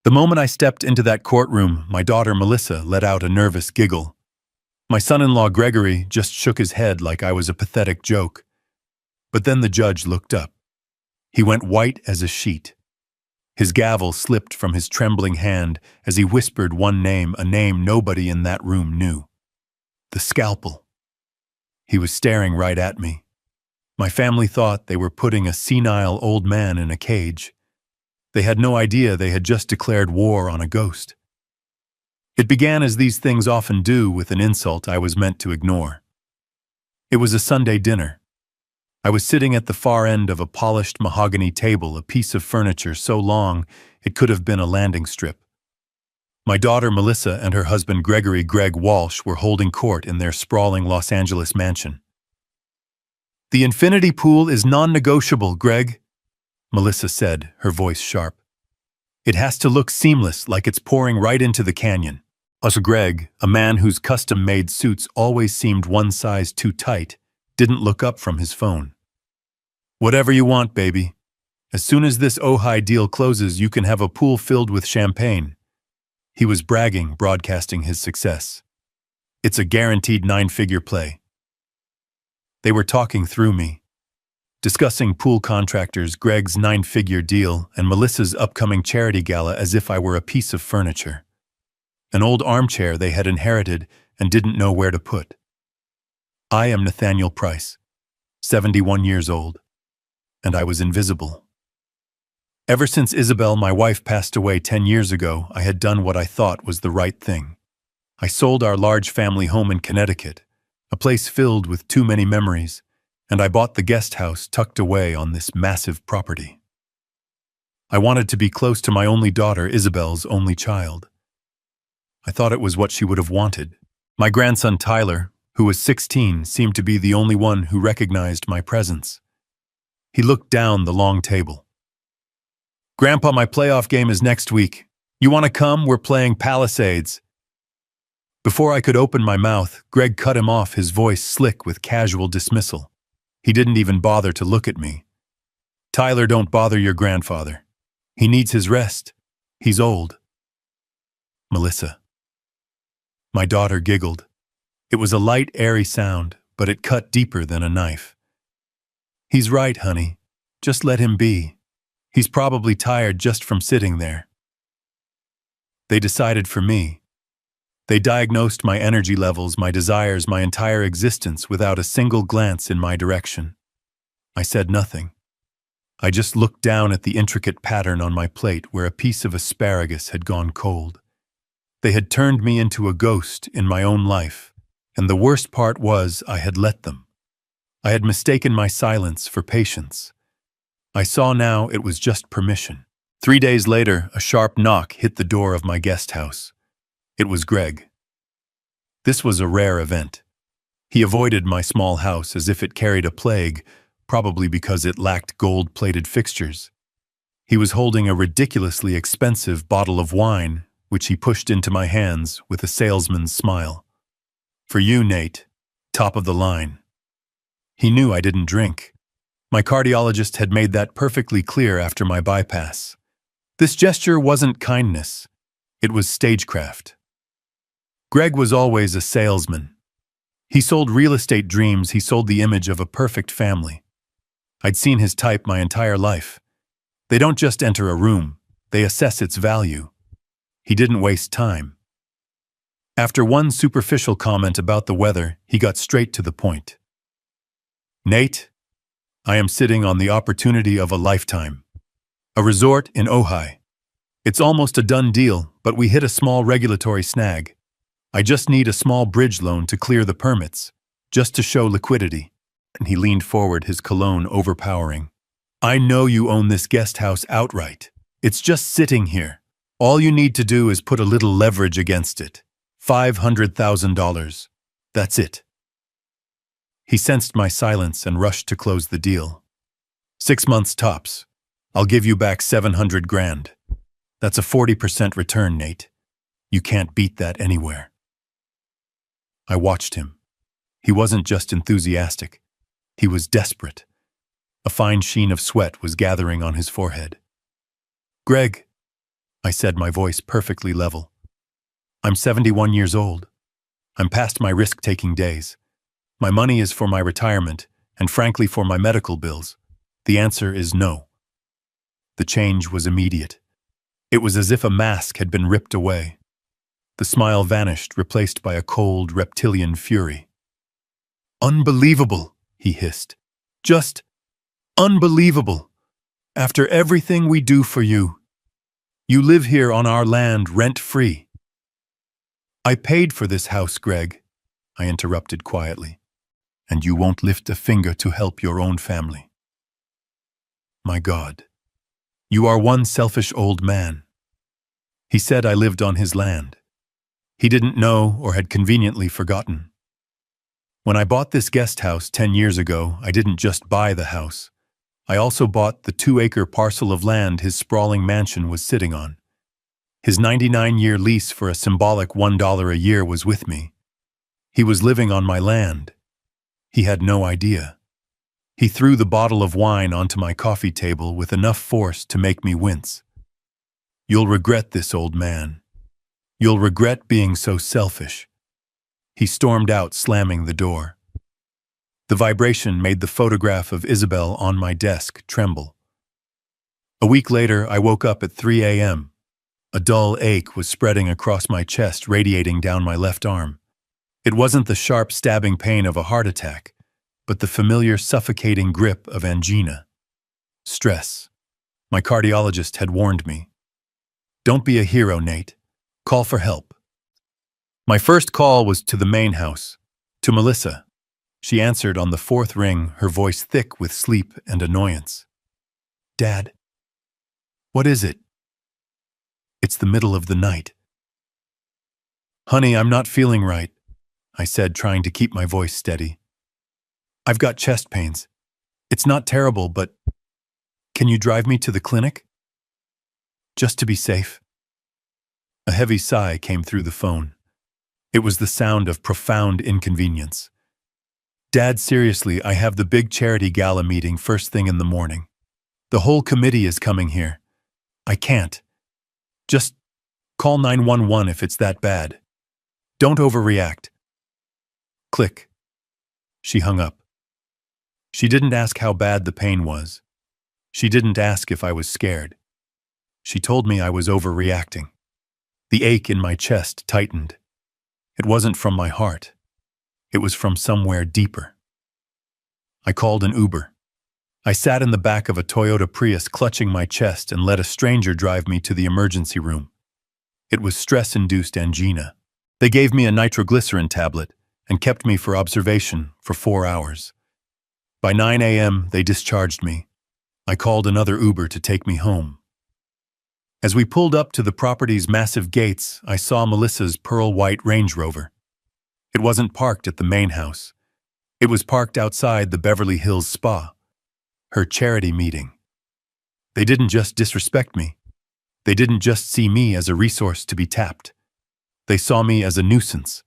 The moment I stepped into that courtroom, my daughter Melissa let out a nervous giggle. My son-in-law Gregory just shook his head like I was a pathetic joke. But then the judge looked up. He went white as a sheet. His gavel slipped from his trembling hand as he whispered one name, a name nobody in that room knew. The scalpel. He was staring right at me. My family thought they were putting a senile old man in a cage. They had no idea they had just declared war on a ghost. It began as these things often do, with an insult I was meant to ignore. It was a Sunday dinner. I was sitting at the far end of a polished mahogany table, a piece of furniture so long it could have been a landing strip. My daughter Melissa and her husband Gregory Greg Walsh were holding court in their sprawling Los Angeles mansion. "The infinity pool is non-negotiable, Greg," Melissa said, her voice sharp. "It has to look seamless, like it's pouring right into the canyon." Greg, a man whose custom-made suits always seemed one size too tight, didn't look up from his phone. "Whatever you want, baby. As soon as this Ojai deal closes, you can have a pool filled with champagne." He was bragging, broadcasting his success. "It's a guaranteed 9-figure play." They were talking through me, discussing pool contractors, Greg's 9-figure deal, and Melissa's upcoming charity gala as if I were a piece of furniture. An old armchair they had inherited and didn't know where to put. I am Nathaniel Price, 71 years old, and I was invisible. Ever since Isabel, my wife, passed away 10 years ago, I had done what I thought was the right thing. I sold our large family home in Connecticut, a place filled with too many memories, and I bought the guest house tucked away on this massive property. I wanted to be close to my only daughter, Isabel's only child. I thought it was what she would have wanted. My grandson Tyler, who was 16, seemed to be the only one who recognized my presence. He looked down the long table. "Grandpa, my playoff game is next week. You want to come? We're playing Palisades." Before I could open my mouth, Greg cut him off, his voice slick with casual dismissal. He didn't even bother to look at me. "Tyler, don't bother your grandfather. He needs his rest. He's old." Melissa. My daughter giggled. It was a light, airy sound, but it cut deeper than a knife. "He's right, honey. Just let him be. He's probably tired just from sitting there." They decided for me. They diagnosed my energy levels, my desires, my entire existence without a single glance in my direction. I said nothing. I just looked down at the intricate pattern on my plate where a piece of asparagus had gone cold. They had turned me into a ghost in my own life, and the worst part was I had let them. I had mistaken my silence for patience. I saw now it was just permission. 3 days later, a sharp knock hit the door of my guest house. It was Greg. This was a rare event. He avoided my small house as if it carried a plague, probably because it lacked gold-plated fixtures. He was holding a ridiculously expensive bottle of wine, which he pushed into my hands with a salesman's smile. "For you, Nate, top of the line." He knew I didn't drink. My cardiologist had made that perfectly clear after my bypass. This gesture wasn't kindness. It was stagecraft. Greg was always a salesman. He sold real estate dreams. He sold the image of a perfect family. I'd seen his type my entire life. They don't just enter a room. They assess its value. He didn't waste time. After one superficial comment about the weather, he got straight to the point. "Nate, I am sitting on the opportunity of a lifetime. A resort in Ojai. It's almost a done deal, but we hit a small regulatory snag. I just need a small bridge loan to clear the permits, just to show liquidity." And he leaned forward, his cologne overpowering. "I know you own this guest house outright. It's just sitting here. All you need to do is put a little leverage against it. $500,000. That's it." He sensed my silence and rushed to close the deal. 6 months tops. I'll give you back 700 grand. That's a 40% return, Nate. You can't beat that anywhere. I watched him. He wasn't just enthusiastic. He was desperate. A fine sheen of sweat was gathering on his forehead. "Greg, I said, my voice perfectly level. I'm 71 years old. I'm past my risk-taking days. My money is for my retirement, and frankly for my medical bills. The answer is no. The change was immediate. It was as if a mask had been ripped away. The smile vanished, replaced by a cold, reptilian fury. Unbelievable, he hissed. Just unbelievable. After everything we do for you. You live here on our land rent-free. I paid for this house, Greg, I interrupted quietly. And you won't lift a finger to help your own family. My God, you are one selfish old man. He said I lived on his land. He didn't know or had conveniently forgotten. When I bought this guest house 10 years ago, I didn't just buy the house. I also bought the 2-acre parcel of land his sprawling mansion was sitting on. His 99-year lease for a symbolic $1 a year was with me. He was living on my land. He had no idea. He threw the bottle of wine onto my coffee table with enough force to make me wince. You'll regret this, old man. You'll regret being so selfish. He stormed out, slamming the door. The vibration made the photograph of Isabel on my desk tremble. A week later, I woke up at 3 a.m. A dull ache was spreading across my chest, radiating down my left arm. It wasn't the sharp, stabbing pain of a heart attack, but the familiar, suffocating grip of angina. Stress. My cardiologist had warned me. Don't be a hero, Nate. Call for help. My first call was to the main house, to Melissa. She answered on the 4th ring, her voice thick with sleep and annoyance. Dad. What is it? It's the middle of the night. Honey, I'm not feeling right, I said, trying to keep my voice steady. I've got chest pains. It's not terrible, but can you drive me to the clinic? Just to be safe. A heavy sigh came through the phone. It was the sound of profound inconvenience. Dad, seriously, I have the big charity gala meeting first thing in the morning. The whole committee is coming here. I can't. Just call 911 if it's that bad. Don't overreact. Click. She hung up. She didn't ask how bad the pain was. She didn't ask if I was scared. She told me I was overreacting. The ache in my chest tightened. It wasn't from my heart. It was from somewhere deeper. I called an Uber. I sat in the back of a Toyota Prius, clutching my chest, and let a stranger drive me to the emergency room. It was stress-induced angina. They gave me a nitroglycerin tablet and kept me for observation for 4 hours. By 9 a.m., they discharged me. I called another Uber to take me home. As we pulled up to the property's massive gates, I saw Melissa's pearl-white Range Rover. It wasn't parked at the main house. It was parked outside the Beverly Hills Spa, her charity meeting. They didn't just disrespect me. They didn't just see me as a resource to be tapped. They saw me as a nuisance,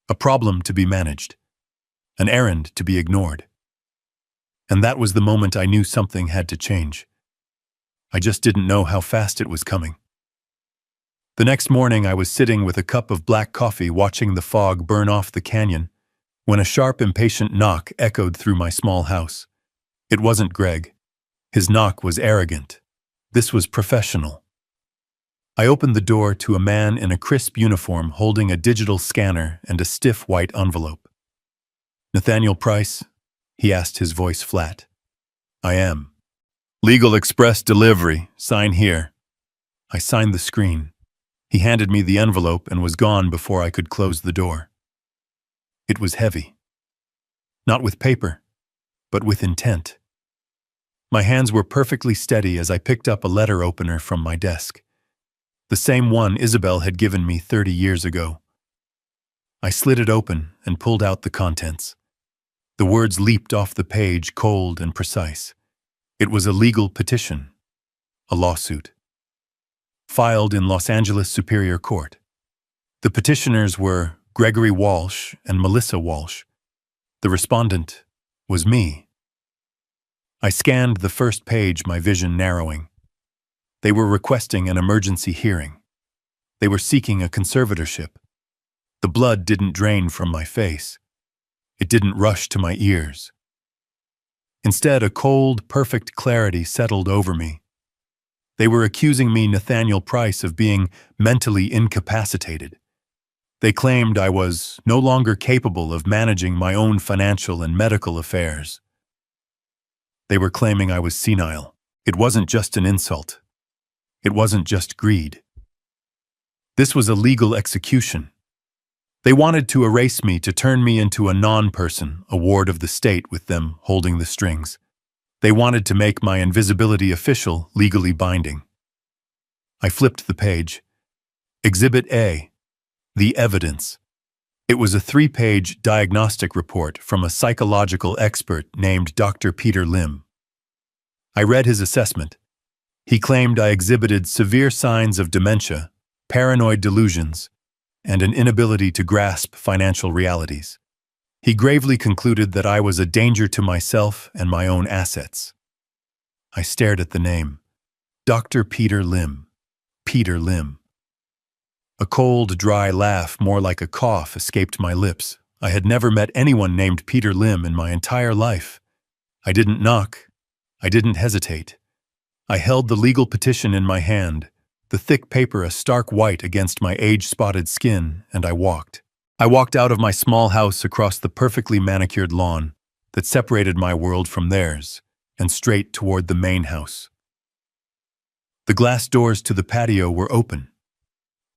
a problem to be managed, an errand to be ignored. And that was the moment I knew something had to change. I just didn't know how fast it was coming. The next morning, I was sitting with a cup of black coffee watching the fog burn off the canyon when a sharp, impatient knock echoed through my small house. It wasn't Greg. His knock was arrogant. This was professional. I opened the door to a man in a crisp uniform holding a digital scanner and a stiff white envelope. Nathaniel Price? He asked, his voice flat. I am. Legal Express Delivery. Sign here. I signed the screen. He handed me the envelope and was gone before I could close the door. It was heavy. Not with paper, but with intent. My hands were perfectly steady as I picked up a letter opener from my desk. The same one Isabel had given me 30 years ago. I slid it open and pulled out the contents. The words leaped off the page, cold and precise. It was a legal petition, a lawsuit, filed in Los Angeles Superior Court. The petitioners were Gregory Walsh and Melissa Walsh. The respondent was me. I scanned the first page, my vision narrowing. They were requesting an emergency hearing. They were seeking a conservatorship. The blood didn't drain from my face. It didn't rush to my ears. Instead, a cold, perfect clarity settled over me. They were accusing me, Nathaniel Price, of being mentally incapacitated. They claimed I was no longer capable of managing my own financial and medical affairs. They were claiming I was senile. It wasn't just an insult. It wasn't just greed. This was a legal execution. They wanted to erase me, to turn me into a non-person, a ward of the state with them holding the strings. They wanted to make my invisibility official, legally binding. I flipped the page. Exhibit A. The evidence. It was a 3-page diagnostic report from a psychological expert named Dr. Peter Lim. I read his assessment. He claimed I exhibited severe signs of dementia, paranoid delusions, and an inability to grasp financial realities. He gravely concluded that I was a danger to myself and my own assets. I stared at the name. Dr. Peter Lim. Peter Lim. A cold, dry laugh, more like a cough, escaped my lips. I had never met anyone named Peter Lim in my entire life. I didn't knock. I didn't hesitate. I held the legal petition in my hand, the thick paper a stark white against my age-spotted skin, and I walked. I walked out of my small house across the perfectly manicured lawn that separated my world from theirs, and straight toward the main house. The glass doors to the patio were open.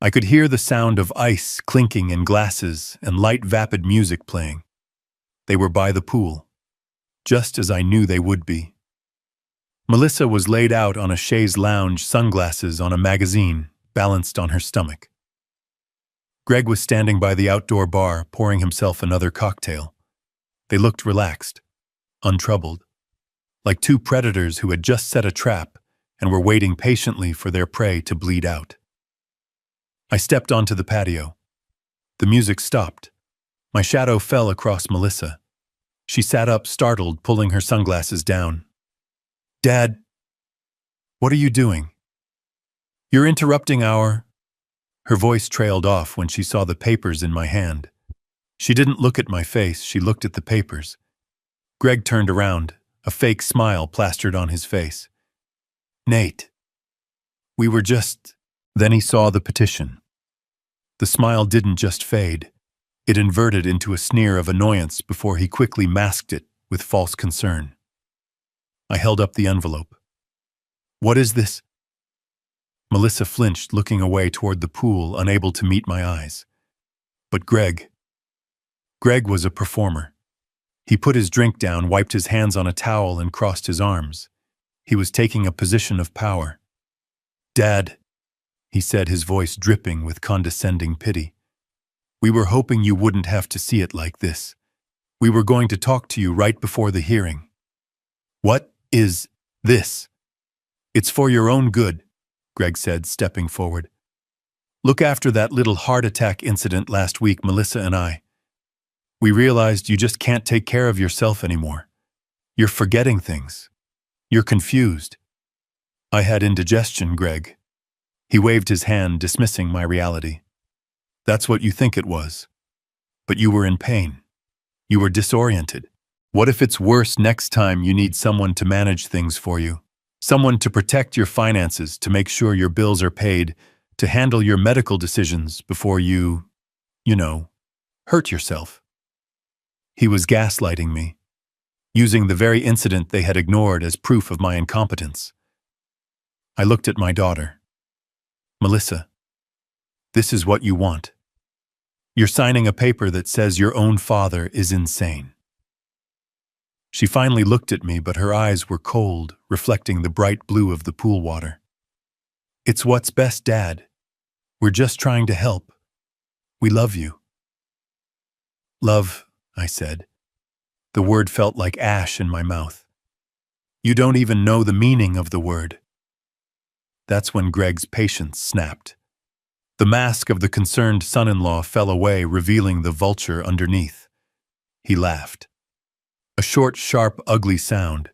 I could hear the sound of ice clinking in glasses and light vapid music playing. They were by the pool, just as I knew they would be. Melissa was laid out on a chaise lounge, sunglasses on a magazine, balanced on her stomach. Greg was standing by the outdoor bar, pouring himself another cocktail. They looked relaxed, untroubled, like two predators who had just set a trap and were waiting patiently for their prey to bleed out. I stepped onto the patio. The music stopped. My shadow fell across Melissa. She sat up, startled, pulling her sunglasses down. "Dad, what are you doing? You're interrupting our..." Her voice trailed off when she saw the papers in my hand. She didn't look at my face, she looked at the papers. Greg turned around, a fake smile plastered on his face. "Nate, we were just..." Then he saw the petition. The smile didn't just fade. It inverted into a sneer of annoyance before he quickly masked it with false concern. I held up the envelope. "What is this?" Melissa flinched, looking away toward the pool, unable to meet my eyes. But Greg was a performer. He put his drink down, wiped his hands on a towel, and crossed his arms. He was taking a position of power. "Dad," he said, his voice dripping with condescending pity. "We were hoping you wouldn't have to see it like this. We were going to talk to you right before the hearing." "What is this?" "It's for your own good," Greg said, stepping forward. "Look, after that little heart attack incident last week, Melissa and I, we realized you just can't take care of yourself anymore. You're forgetting things. You're confused." "I had indigestion, Greg." He waved his hand, dismissing my reality. "That's what you think it was. But you were in pain. You were disoriented. What if it's worse next time you need someone to manage things for you? Someone to protect your finances, to make sure your bills are paid, to handle your medical decisions before you hurt yourself." He was gaslighting me, using the very incident they had ignored as proof of my incompetence. I looked at my daughter. "Melissa, this is what you want. You're signing a paper that says your own father is insane." She finally looked at me, but her eyes were cold, reflecting the bright blue of the pool water. "It's what's best, Dad. We're just trying to help. We love you." "Love," I said. The word felt like ash in my mouth. "You don't even know the meaning of the word." That's when Greg's patience snapped. The mask of the concerned son-in-law fell away, revealing the vulture underneath. He laughed. A short, sharp, ugly sound.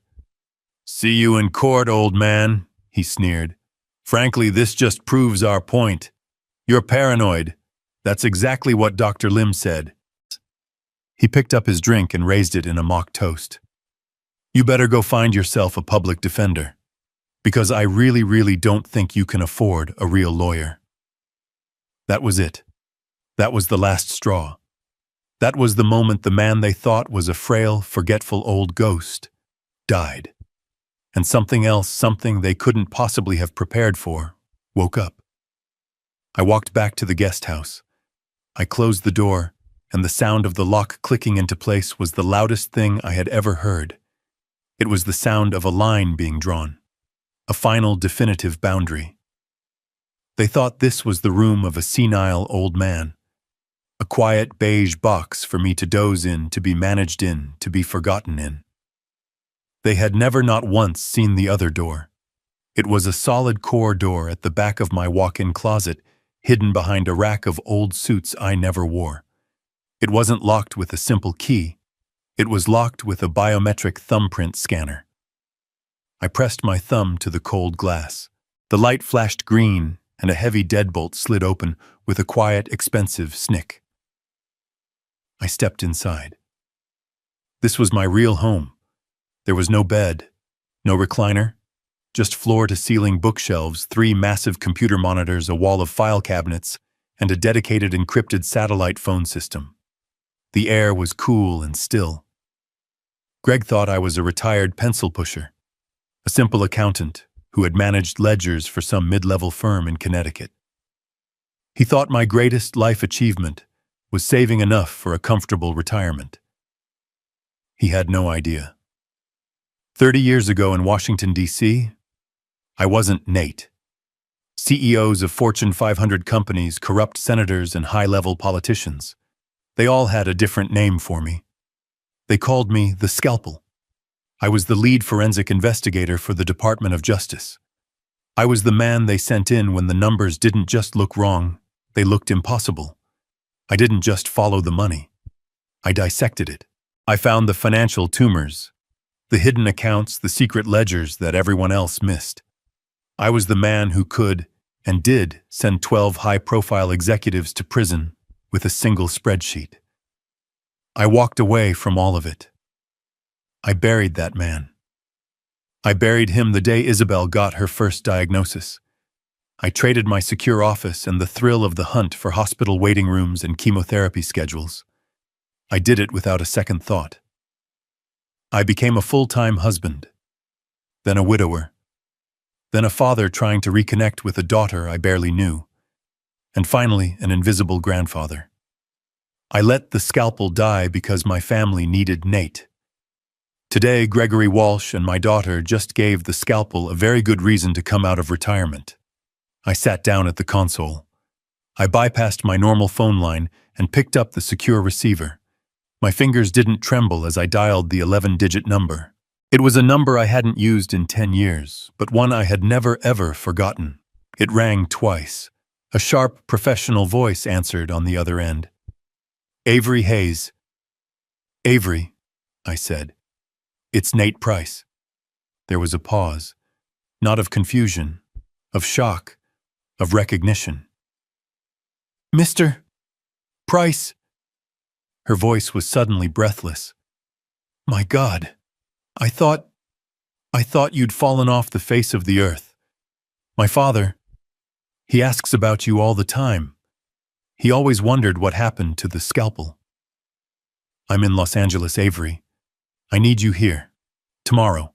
"See you in court, old man," he sneered. Frankly, this just proves our point. You're paranoid. That's exactly what Dr. Lim said. He picked up his drink and raised it in a mock toast. You better go find yourself a public defender, because I really don't think you can afford a real lawyer. That was it. That was the last straw. That was the moment the man they thought was a frail, forgetful old ghost died. And something else, something they couldn't possibly have prepared for, woke up. I walked back to the guest house. I closed the door, and the sound of the lock clicking into place was the loudest thing I had ever heard. It was the sound of a line being drawn, a final definitive boundary. They thought this was the room of a senile old man, a quiet beige box for me to doze in, to be managed in, to be forgotten in. They had never not once seen the other door. It was a solid core door at the back of my walk-in closet, hidden behind a rack of old suits I never wore. It wasn't locked with a simple key. It was locked with a biometric thumbprint scanner. I pressed my thumb to the cold glass. The light flashed green, and a heavy deadbolt slid open with a quiet, expensive snick. I stepped inside. This was my real home. There was no bed, no recliner, just floor-to-ceiling bookshelves, 3 massive computer monitors, a wall of file cabinets, and a dedicated encrypted satellite phone system. The air was cool and still. Greg thought I was a retired pencil pusher, a simple accountant who had managed ledgers for some mid-level firm in Connecticut. He thought my greatest life achievement was saving enough for a comfortable retirement. He had no idea. 30 years ago in Washington, D.C., I wasn't Nate. CEOs of Fortune 500 companies, corrupt senators, and high-level politicians, they all had a different name for me. They called me the Scalpel. I was the lead forensic investigator for the Department of Justice. I was the man they sent in when the numbers didn't just look wrong, they looked impossible. I didn't just follow the money. I dissected it. I found the financial tumors, the hidden accounts, the secret ledgers that everyone else missed. I was the man who could, and did, send 12 high-profile executives to prison with a single spreadsheet. I walked away from all of it. I buried that man. I buried him the day Isabel got her first diagnosis. I traded my secure office and the thrill of the hunt for hospital waiting rooms and chemotherapy schedules. I did it without a second thought. I became a full-time husband, then a widower, then a father trying to reconnect with a daughter I barely knew, and finally an invisible grandfather. I let the Scalpel die because my family needed Nate. Today, Gregory Walsh and my daughter just gave the Scalpel a very good reason to come out of retirement. I sat down at the console. I bypassed my normal phone line and picked up the secure receiver. My fingers didn't tremble as I dialed the 11-digit number. It was a number I hadn't used in 10 years, but one I had never ever forgotten. It rang twice. A sharp, professional voice answered on the other end. Avery Hayes. Avery, I said. It's Nate Price. There was a pause, not of confusion, of shock, of recognition. Mr. Price. Her voice was suddenly breathless. My God, I thought you'd fallen off the face of the earth. My father, he asks about you all the time. He always wondered what happened to the Scalpel. I'm in Los Angeles, Avery. I need you here. Tomorrow.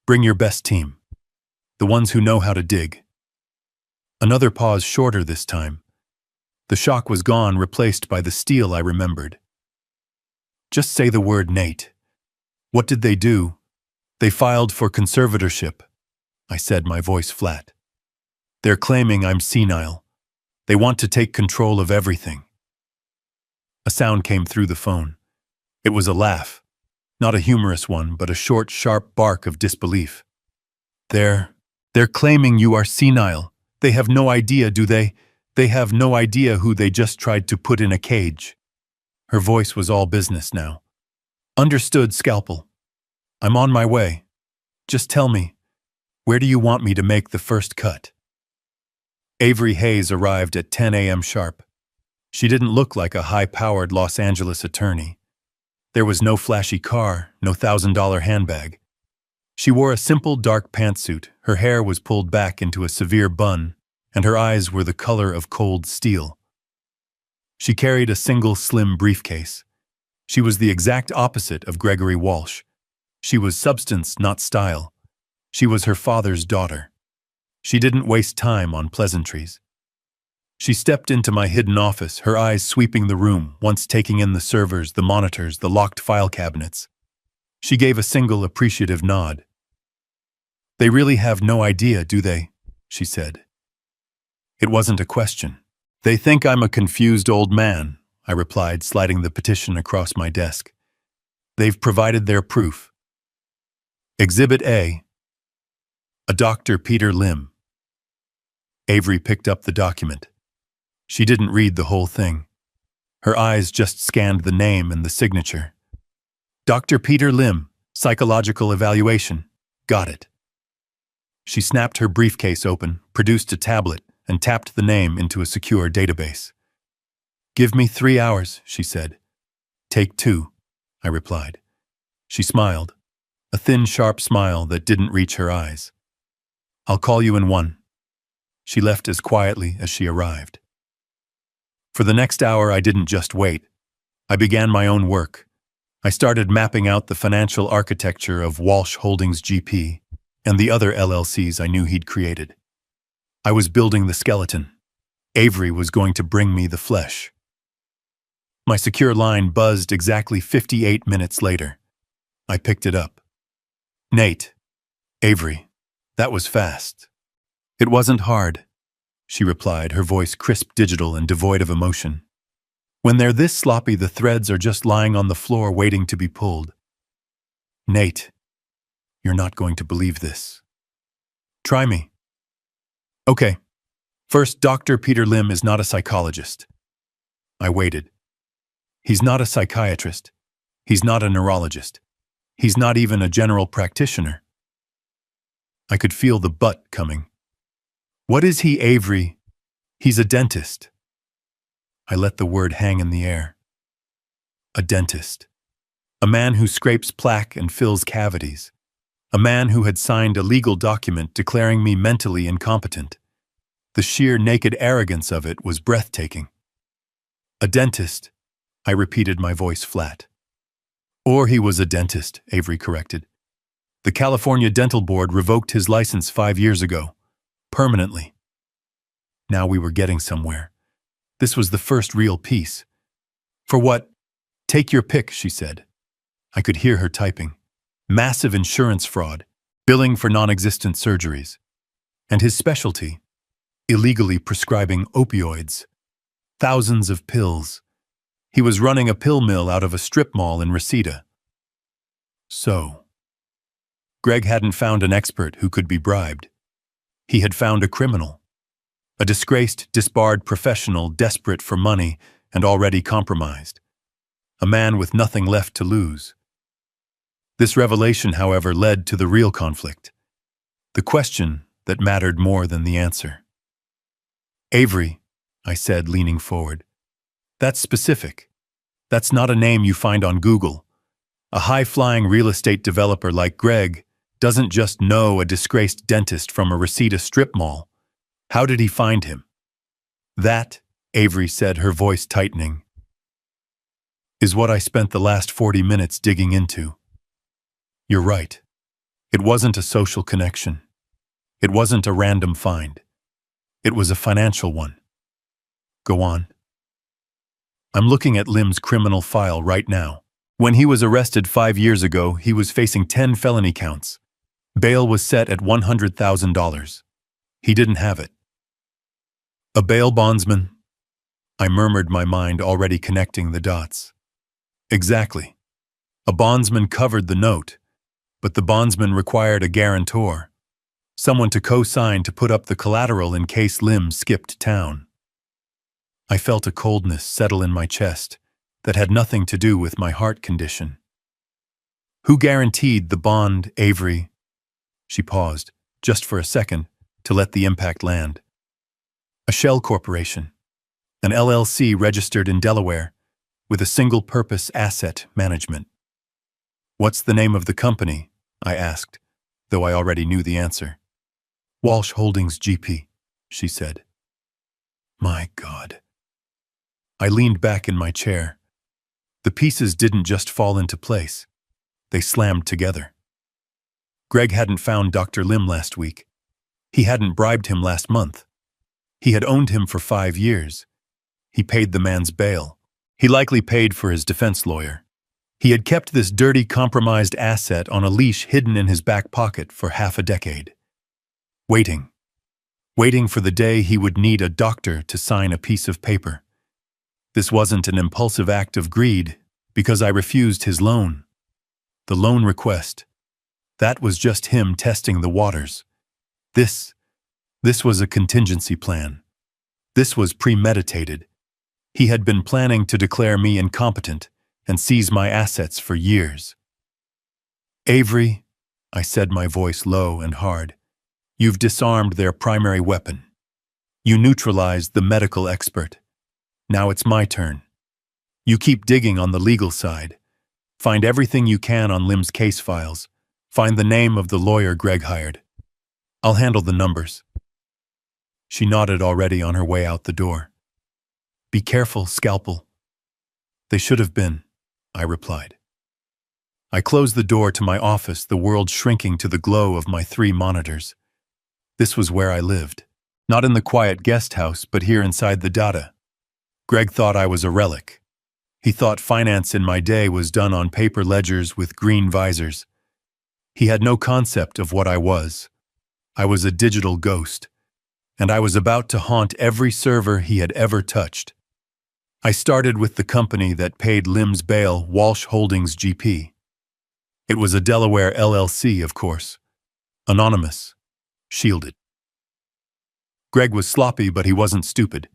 Bring your best team. The ones who know how to dig. Another pause, shorter this time. The shock was gone, replaced by the steel I remembered. Just say the word, Nate. What did they do? They filed for conservatorship, I said, my voice flat. They're claiming I'm senile. They want to take control of everything. A sound came through the phone. It was a laugh. Not a humorous one, but a short, sharp bark of disbelief. They're claiming you are senile. They have no idea, do they? They have no idea who they just tried to put in a cage. Her voice was all business now. Understood, Scalpel. I'm on my way. Just tell me, where do you want me to make the first cut? Avery Hayes arrived at 10 a.m. sharp. She didn't look like a high-powered Los Angeles attorney. There was no flashy car, no $1,000 handbag. She wore a simple dark pantsuit, her hair was pulled back into a severe bun, and her eyes were the color of cold steel. She carried a single slim briefcase. She was the exact opposite of Gregory Walsh. She was substance, not style. She was her father's daughter. She didn't waste time on pleasantries. She stepped into my hidden office, her eyes sweeping the room, once taking in the servers, the monitors, the locked file cabinets. She gave a single appreciative nod. "They really have no idea, do they?" she said. It wasn't a question. "They think I'm a confused old man," I replied, sliding the petition across my desk. "They've provided their proof. Exhibit A. A Dr. Peter Lim." Avery picked up the document. She didn't read the whole thing. Her eyes just scanned the name and the signature. "Dr. Peter Lim, psychological evaluation. Got it." She snapped her briefcase open, produced a tablet, and tapped the name into a secure database. "Give me 3 hours," she said. "Take 2, I replied. She smiled, a thin, sharp smile that didn't reach her eyes. "I'll call you in 1. She left as quietly as she arrived. For the next hour, I didn't just wait. I began my own work. I started mapping out the financial architecture of Walsh Holdings GP and the other LLCs I knew he'd created. I was building the skeleton. Avery was going to bring me the flesh. My secure line buzzed exactly 58 minutes later. I picked it up. "Nate. Avery. That was fast." "It wasn't hard," she replied, her voice crisp, digital, and devoid of emotion. "When they're this sloppy, the threads are just lying on the floor waiting to be pulled." "Nate, you're not going to believe this." "Try me." "Okay. First, Dr. Peter Lim is not a psychologist." I waited. "He's not a psychiatrist. He's not a neurologist. He's not even a general practitioner." I could feel the but coming. "What is he, Avery?" "He's a dentist." I let the word hang in the air. A dentist. A man who scrapes plaque and fills cavities. A man who had signed a legal document declaring me mentally incompetent. The sheer naked arrogance of it was breathtaking. "A dentist," I repeated, my voice flat. "Or he was a dentist," Avery corrected. "The California Dental Board revoked his license 5 years ago. Permanently." Now we were getting somewhere. This was the first real piece. "For what? Take your pick," she said. I could hear her typing. "Massive insurance fraud, billing for non-existent surgeries. And his specialty, illegally prescribing opioids. Thousands of pills. He was running a pill mill out of a strip mall in Reseda." So, Greg hadn't found an expert who could be bribed. He had found a criminal. A disgraced, disbarred professional desperate for money and already compromised. A man with nothing left to lose. This revelation, however, led to the real conflict. The question that mattered more than the answer. "Avery," I said, leaning forward. "That's specific. That's not a name you find on Google. A high-flying real estate developer like Greg doesn't just know a disgraced dentist from a Reseda strip mall. How did he find him?" "That," Avery said, her voice tightening, "is what I spent the last 40 minutes digging into." You're right. It wasn't a social connection. It wasn't a random find. It was a financial one. Go on. "I'm looking at Lim's criminal file right now. When he was arrested 5 years ago, he was facing 10 felony counts. Bail was set at $100,000. He didn't have it." "A bail bondsman?" I murmured, my mind already connecting the dots. "Exactly. A bondsman covered the note, but the bondsman required a guarantor. Someone to co-sign to put up the collateral in case Lim skipped town." I felt a coldness settle in my chest that had nothing to do with my heart condition. "Who guaranteed the bond, Avery?" She paused, just for a second, to let the impact land. A shell corporation, an LLC registered in Delaware, with a single-purpose asset management. What's the name of the company? I asked, though I already knew the answer. Walsh Holdings GP, she said. My God. I leaned back in my chair. The pieces didn't just fall into place. They slammed together. Greg hadn't found Dr. Lim last week. He hadn't bribed him last month. He had owned him for 5 years. He paid the man's bail. He likely paid for his defense lawyer. He had kept this dirty, compromised asset on a leash hidden in his back pocket for half a decade. Waiting for the day he would need a doctor to sign a piece of paper. This wasn't an impulsive act of greed because I refused his loan. The loan request. That was just him testing the waters. This was a contingency plan. This was premeditated. He had been planning to declare me incompetent and seize my assets for years. Avery, I said, my voice low and hard, you've disarmed their primary weapon. You neutralized the medical expert. Now it's my turn. You keep digging on the legal side. Find everything you can on Lim's case files. Find the name of the lawyer Greg hired. I'll handle the numbers. She nodded already on her way out the door. Be careful, Scalpel. They should have been, I replied. I closed the door to my office, the world shrinking to the glow of my 3 monitors. This was where I lived. Not in the quiet guest house, but here inside the data. Greg thought I was a relic. He thought finance in my day was done on paper ledgers with green visors. He had no concept of what I was. I was a digital ghost, and I was about to haunt every server he had ever touched. I started with the company that paid Lim's bail, Walsh Holdings GP. It was a Delaware LLC, of course. Anonymous. Shielded. Greg was sloppy, but he wasn't stupid.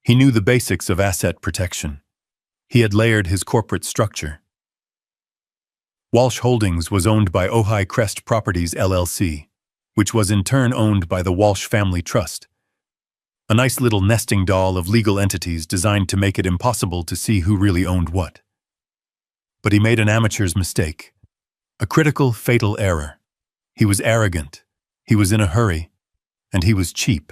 He knew the basics of asset protection. He had layered his corporate structure. Walsh Holdings was owned by Ojai Crest Properties LLC, which was in turn owned by the Walsh Family Trust. A nice little nesting doll of legal entities designed to make it impossible to see who really owned what. But he made an amateur's mistake. A critical, fatal error. He was arrogant. He was in a hurry. And he was cheap.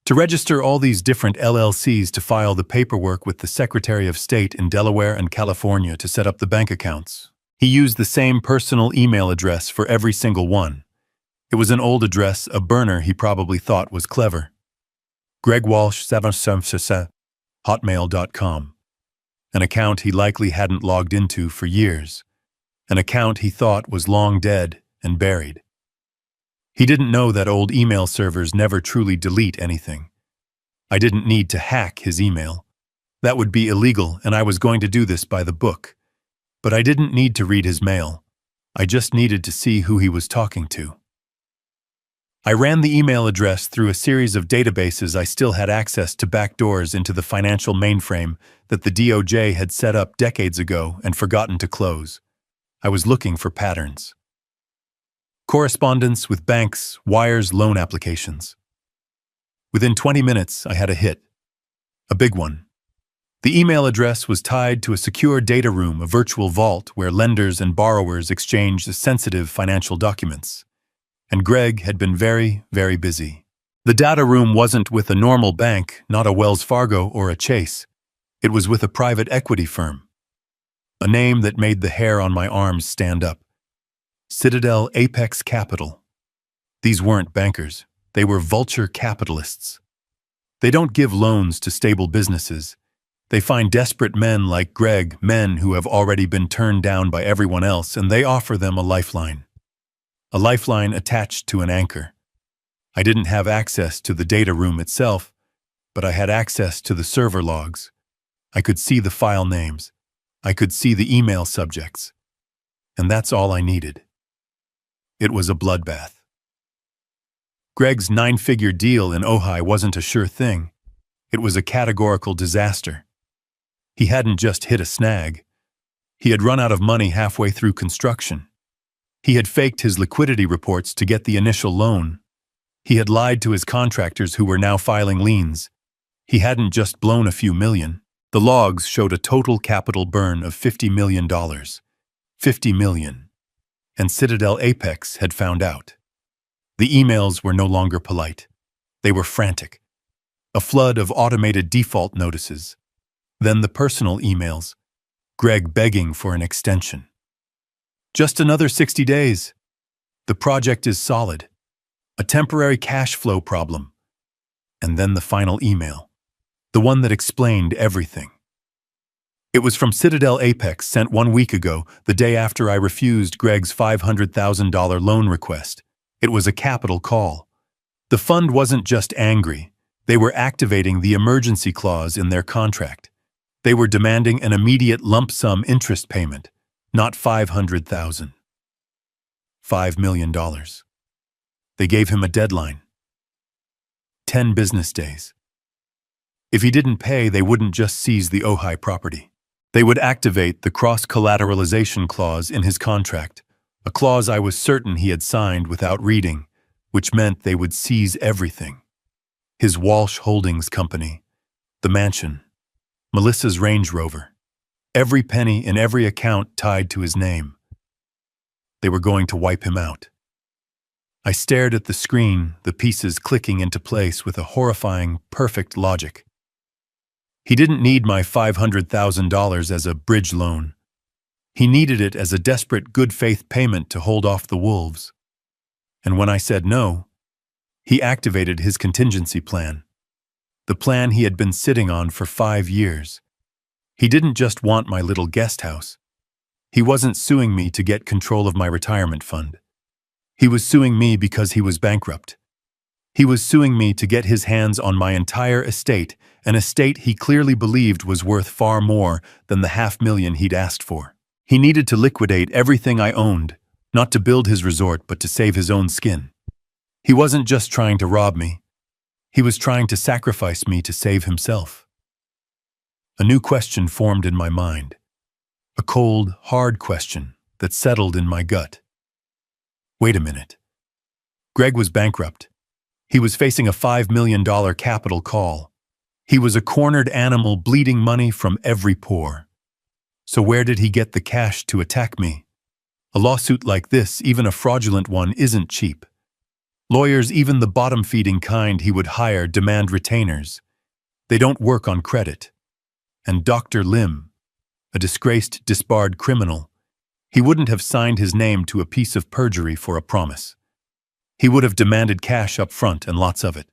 To register all these different LLCs to file the paperwork with the Secretary of State in Delaware and California to set up the bank accounts, he used the same personal email address for every single one. It was an old address, a burner he probably thought was clever. Greg Walsh, hotmail.com. An account he likely hadn't logged into for years. An account he thought was long dead and buried. He didn't know that old email servers never truly delete anything. I didn't need to hack his email. That would be illegal, and I was going to do this by the book. But I didn't need to read his mail. I just needed to see who he was talking to. I ran the email address through a series of databases. I still had access to backdoors into the financial mainframe that the DOJ had set up decades ago and forgotten to close. I was looking for patterns. Correspondence with banks, wires, loan applications. Within 20 minutes, I had a hit. A big one. The email address was tied to a secure data room, a virtual vault where lenders and borrowers exchanged sensitive financial documents. And Greg had been very, very busy. The data room wasn't with a normal bank, not a Wells Fargo or a Chase. It was with a private equity firm. A name that made the hair on my arms stand up. Citadel Apex Capital. These weren't bankers. They were vulture capitalists. They don't give loans to stable businesses. They find desperate men like Greg, men who have already been turned down by everyone else, and they offer them a lifeline. A lifeline attached to an anchor. I didn't have access to the data room itself, but I had access to the server logs. I could see the file names. I could see the email subjects. And that's all I needed. It was a bloodbath. Greg's 9-figure deal in Ojai wasn't a sure thing. It was a categorical disaster. He hadn't just hit a snag. He had run out of money halfway through construction. He had faked his liquidity reports to get the initial loan. He had lied to his contractors who were now filing liens. He hadn't just blown a few million. The logs showed a total capital burn of $50 million. $50 million. And Citadel Apex had found out. The emails were no longer polite. They were frantic. A flood of automated default notices. Then the personal emails. Greg begging for an extension. Just another 60 days. The project is solid. A temporary cash flow problem. And then the final email. The one that explained everything. It was from Citadel Apex, sent 1 week ago, the day after I refused Greg's $500,000 loan request. It was a capital call. The fund wasn't just angry. They were activating the emergency clause in their contract. They were demanding an immediate lump sum interest payment, not $500,000. $5 million. They gave him a deadline. 10 business days. If he didn't pay, they wouldn't just seize the Ojai property. They would activate the cross-collateralization clause in his contract, a clause I was certain he had signed without reading, which meant they would seize everything. His Walsh Holdings Company, the mansion, Melissa's Range Rover, every penny in every account tied to his name. They were going to wipe him out. I stared at the screen, the pieces clicking into place with a horrifying, perfect logic. He didn't need my $500,000 as a bridge loan. He needed it as a desperate good-faith payment to hold off the wolves. And when I said no, he activated his contingency plan. The plan he had been sitting on for 5 years. He didn't just want my little guest house. He wasn't suing me to get control of my retirement fund. He was suing me because he was bankrupt. He was suing me to get his hands on my entire estate, an estate he clearly believed was worth far more than the $500,000 he'd asked for. He needed to liquidate everything I owned, not to build his resort but to save his own skin. He wasn't just trying to rob me. He was trying to sacrifice me to save himself. A new question formed in my mind. A cold, hard question that settled in my gut. Wait a minute. Greg was bankrupt. He was facing a $5 million capital call. He was a cornered animal bleeding money from every pore. So where did he get the cash to attack me? A lawsuit like this, even a fraudulent one, isn't cheap. Lawyers, even the bottom-feeding kind he would hire, demand retainers. They don't work on credit. And Dr. Lim, a disgraced, disbarred criminal, he wouldn't have signed his name to a piece of perjury for a promise. He would have demanded cash up front and lots of it.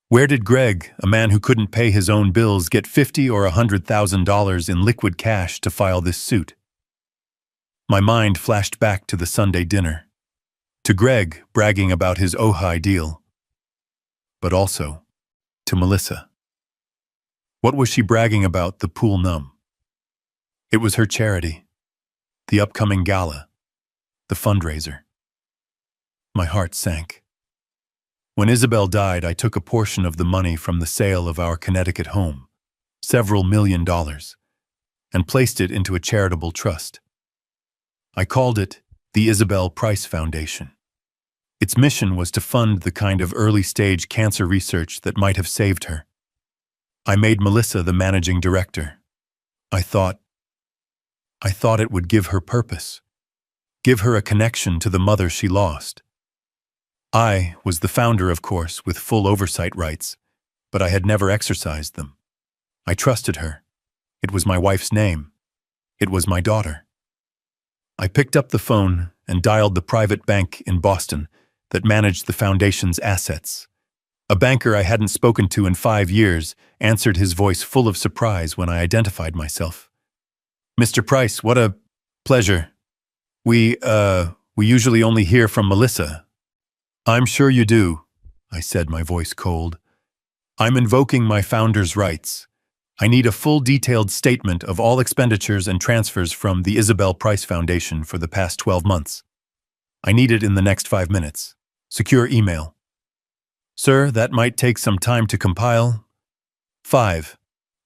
Where did Greg, a man who couldn't pay his own bills, get $50,000 or $100,000 in liquid cash to file this suit? My mind flashed back to the Sunday dinner, to Greg bragging about his Ojai deal, but also to Melissa. What was she bragging about, the pool numb? It was her charity, the upcoming gala, the fundraiser. My heart sank. When Isabel died, I took a portion of the money from the sale of our Connecticut home, several $1 million, and placed it into a charitable trust. I called it the Isabel Price Foundation. Its mission was to fund the kind of early-stage cancer research that might have saved her. I made Melissa the managing director. I thought it would give her purpose, give her a connection to the mother she lost. I was the founder, of course, with full oversight rights, but I had never exercised them. I trusted her. It was my wife's name. It was my daughter. I picked up the phone and dialed the private bank in Boston that managed the foundation's assets. A banker I hadn't spoken to in 5 years answered, his voice full of surprise when I identified myself. "Mr. Price, what a pleasure. We usually only hear from Melissa." "I'm sure you do," I said, my voice cold. "I'm invoking my founder's rights. I need a full detailed statement of all expenditures and transfers from the Isabel Price Foundation for the past 12 months. I need it in the next 5 minutes. Secure email." "Sir, that might take some time to compile." 5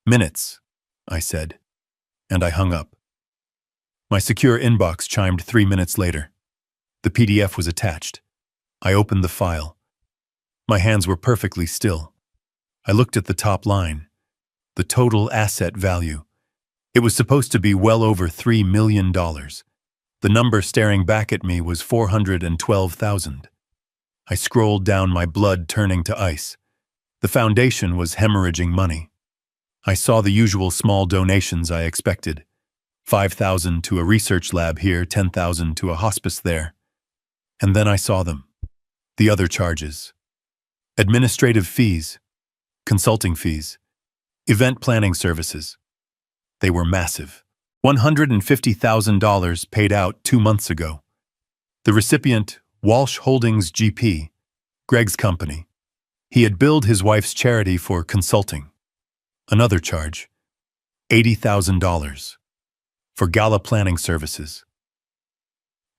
minutes, I said, and I hung up. My secure inbox chimed 3 minutes later. The PDF was attached. I opened the file. My hands were perfectly still. I looked at the top line. The total asset value. It was supposed to be well over $3 million. The number staring back at me was 412,000. I scrolled down, my blood turning to ice. The foundation was hemorrhaging money. I saw the usual small donations I expected. 5,000 to a research lab here, 10,000 to a hospice there. And then I saw them. The other charges. Administrative fees, consulting fees, event planning services. They were massive. $150,000 paid out 2 months ago. The recipient, Walsh Holdings GP, Greg's company. He had billed his wife's charity for consulting. Another charge, $80,000, for gala planning services.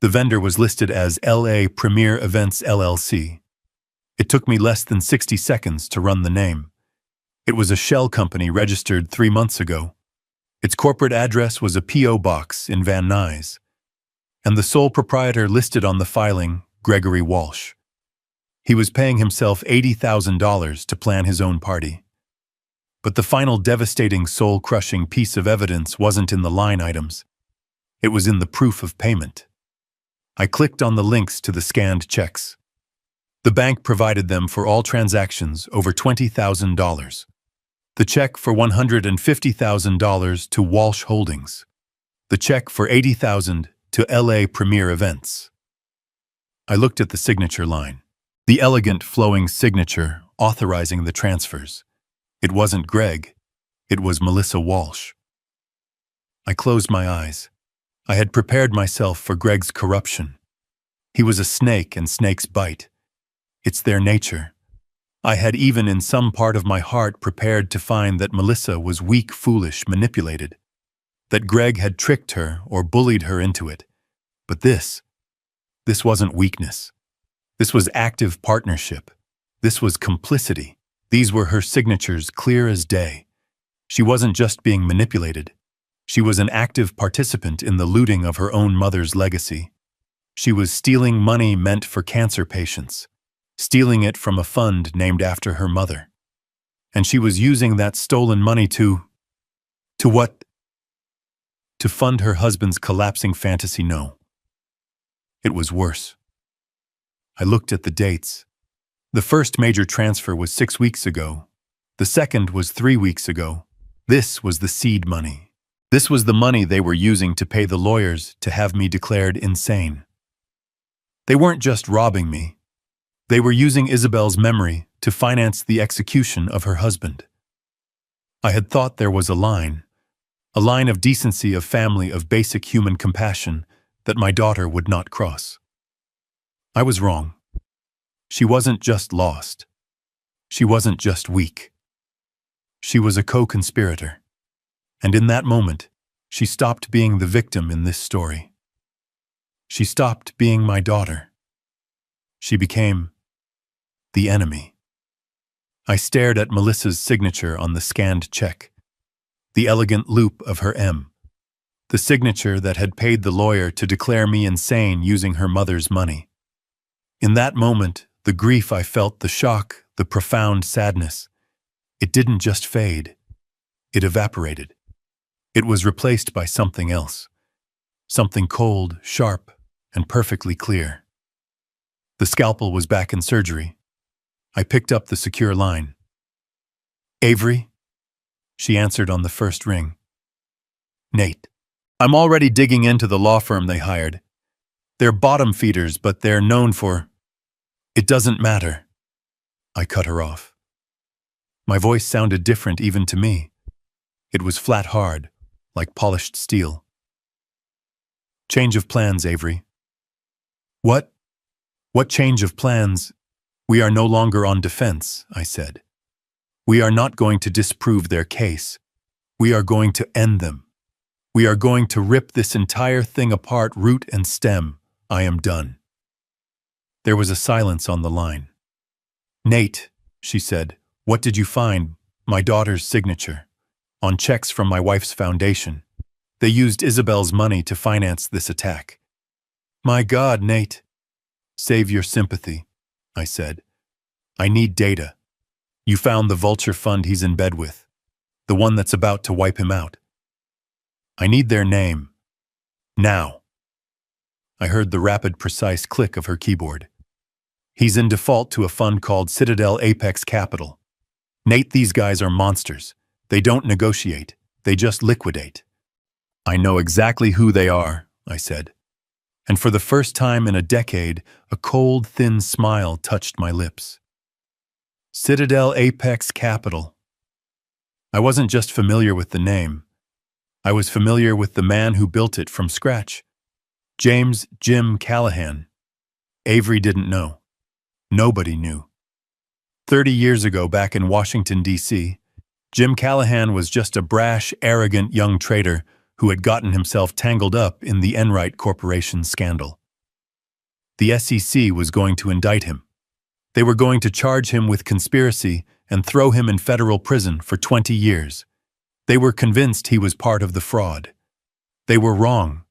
The vendor was listed as LA Premier Events LLC. It took me less than 60 seconds to run the name. It was a shell company registered 3 months ago. Its corporate address was a P.O. box in Van Nuys, and the sole proprietor listed on the filing, Gregory Walsh. He was paying himself $80,000 to plan his own party. But the final devastating, soul-crushing piece of evidence wasn't in the line items. It was in the proof of payment. I clicked on the links to the scanned checks. The bank provided them for all transactions over $20,000. The check for $150,000 to Walsh Holdings. The check for $80,000 to LA Premier Events. I looked at the signature line. The elegant, flowing signature authorizing the transfers. It wasn't Greg. It was Melissa Walsh. I closed my eyes. I had prepared myself for Greg's corruption. He was a snake, and snakes bite. It's their nature. I had even in some part of my heart prepared to find that Melissa was weak, foolish, manipulated. That Greg had tricked her or bullied her into it. But this wasn't weakness. This was active partnership. This was complicity. These were her signatures, clear as day. She wasn't just being manipulated. She was an active participant in the looting of her own mother's legacy. She was stealing money meant for cancer patients, stealing it from a fund named after her mother. And she was using that stolen money to what? To fund her husband's collapsing fantasy? No. It was worse. I looked at the dates. The first major transfer was 6 weeks ago. The second was 3 weeks ago. This was the seed money. This was the money they were using to pay the lawyers to have me declared insane. They weren't just robbing me. They were using Isabel's memory to finance the execution of her husband. I had thought there was a line of decency, of family, of basic human compassion that my daughter would not cross. I was wrong. She wasn't just lost. She wasn't just weak. She was a co-conspirator. And in that moment, she stopped being the victim in this story. She stopped being my daughter. She became the enemy. I stared at Melissa's signature on the scanned check, the elegant loop of her M, the signature that had paid the lawyer to declare me insane using her mother's money. In that moment, the grief I felt, the shock, the profound sadness, it didn't just fade. It evaporated. It was replaced by something else. Something cold, sharp, and perfectly clear. The scalpel was back in surgery. I picked up the secure line. "Avery?" She answered on the first ring. "Nate. I'm already digging into the law firm they hired. They're bottom feeders, but they're known for..." "It doesn't matter." I cut her off. My voice sounded different even to me. It was flat hard, like polished steel. "Change of plans, Avery." "What? What change of plans?" "We are no longer on defense," I said. "We are not going to disprove their case. We are going to end them. We are going to rip this entire thing apart, root and stem. I am done." There was a silence on the line. "Nate," she said, "what did you find?" "My daughter's signature. On checks from my wife's foundation. They used Isabel's money to finance this attack." "My God, Nate." "Save your sympathy," I said. I need data. You found the vulture fund he's in bed with, the one that's about to wipe him out. I need their name. Now. I heard the rapid, precise click of her keyboard. He's in default to a fund called Citadel Apex Capital. Nate, these guys are monsters. They don't negotiate. They just liquidate. I know exactly who they are, I said. And for the first time in a decade, a cold, thin smile touched my lips. Citadel Apex Capital. I wasn't just familiar with the name. I was familiar with the man who built it from scratch. James Jim Callahan. Avery didn't know. Nobody knew. 30 years ago, back in Washington, D.C., Jim Callahan was just a brash, arrogant young trader who had gotten himself tangled up in the Enright Corporation scandal. The SEC was going to indict him. They were going to charge him with conspiracy and throw him in federal prison for 20 years. They were convinced he was part of the fraud. They were wrong.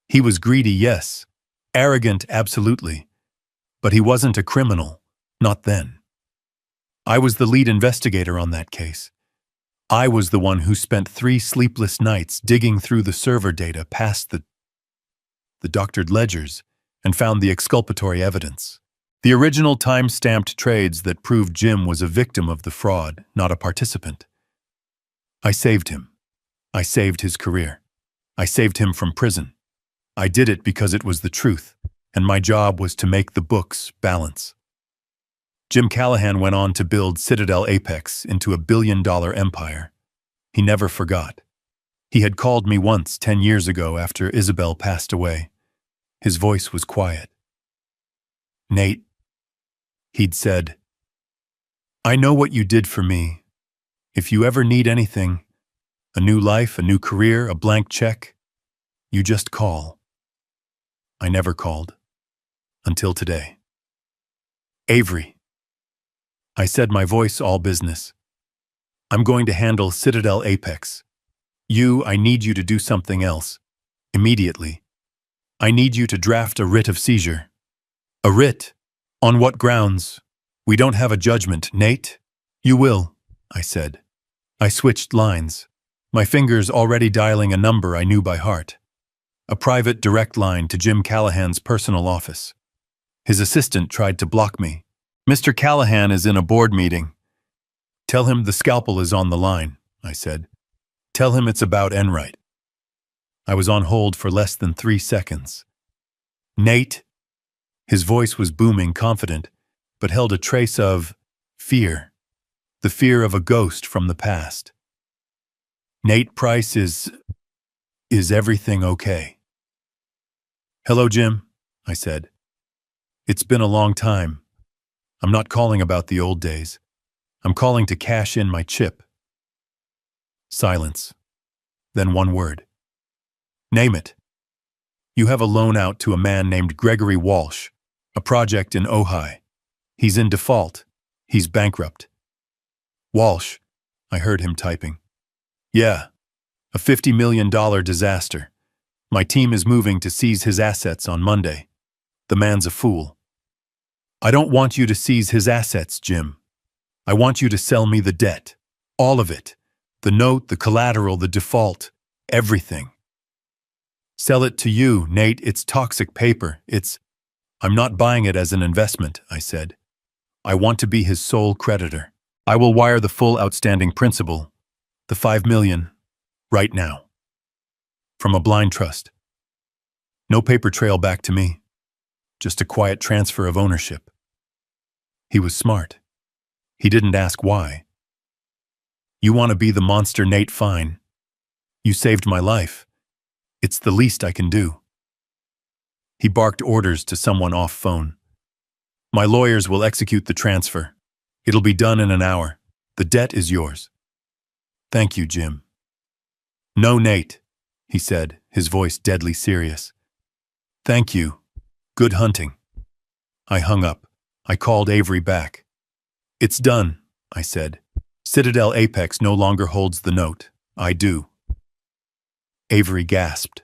He was greedy, yes. Arrogant, absolutely. But he wasn't a criminal, not then. I was the lead investigator on that case. I was the one who spent 3 sleepless nights digging through the server data past the doctored ledgers and found the exculpatory evidence. The original time-stamped trades that proved Jim was a victim of the fraud, not a participant. I saved him. I saved his career. I saved him from prison. I did it because it was the truth, and my job was to make the books balance. Jim Callahan went on to build Citadel Apex into a billion-dollar empire. He never forgot. He had called me once 10 years ago after Isabel passed away. His voice was quiet. Nate, he'd said, I know what you did for me. If you ever need anything, a new life, a new career, a blank check, you just call. I never called. Until today. Avery. I said, my voice all business. I'm going to handle Citadel Apex. I need you to do something else. Immediately. I need you to draft a writ of seizure. A writ? On what grounds? We don't have a judgment, Nate. You will, I said. I switched lines, my fingers already dialing a number I knew by heart. A private direct line to Jim Callahan's personal office. His assistant tried to block me. Mr. Callahan is in a board meeting. Tell him the scalpel is on the line, I said. Tell him it's about Enright. I was on hold for less than 3 seconds. Nate? His voice was booming, confident, but held a trace of fear. The fear of a ghost from the past. Nate Price, is everything okay? Hello, Jim, I said. It's been a long time. I'm not calling about the old days. I'm calling to cash in my chip. Silence. Then one word. Name it. You have a loan out to a man named Gregory Walsh, a project in Ojai. He's in default. He's bankrupt. Walsh, I heard him typing. Yeah, a $50 million disaster. My team is moving to seize his assets on Monday. The man's a fool. I don't want you to seize his assets, Jim. I want you to sell me the debt. All of it. The note, the collateral, the default. Everything. Sell it to you, Nate. It's toxic paper. I'm not buying it as an investment, I said. I want to be his sole creditor. I will wire the full outstanding principal, the $5 million, right now. From a blind trust. No paper trail back to me. Just a quiet transfer of ownership. He was smart. He didn't ask why. You want to be the monster, Nate? Fine. You saved my life. It's the least I can do. He barked orders to someone off phone. My lawyers will execute the transfer. It'll be done in an hour. The debt is yours. Thank you, Jim. No, Nate, he said, his voice deadly serious. Thank you. Good hunting. I hung up. I called Avery back. It's done, I said. Citadel Apex no longer holds the note. I do. Avery gasped.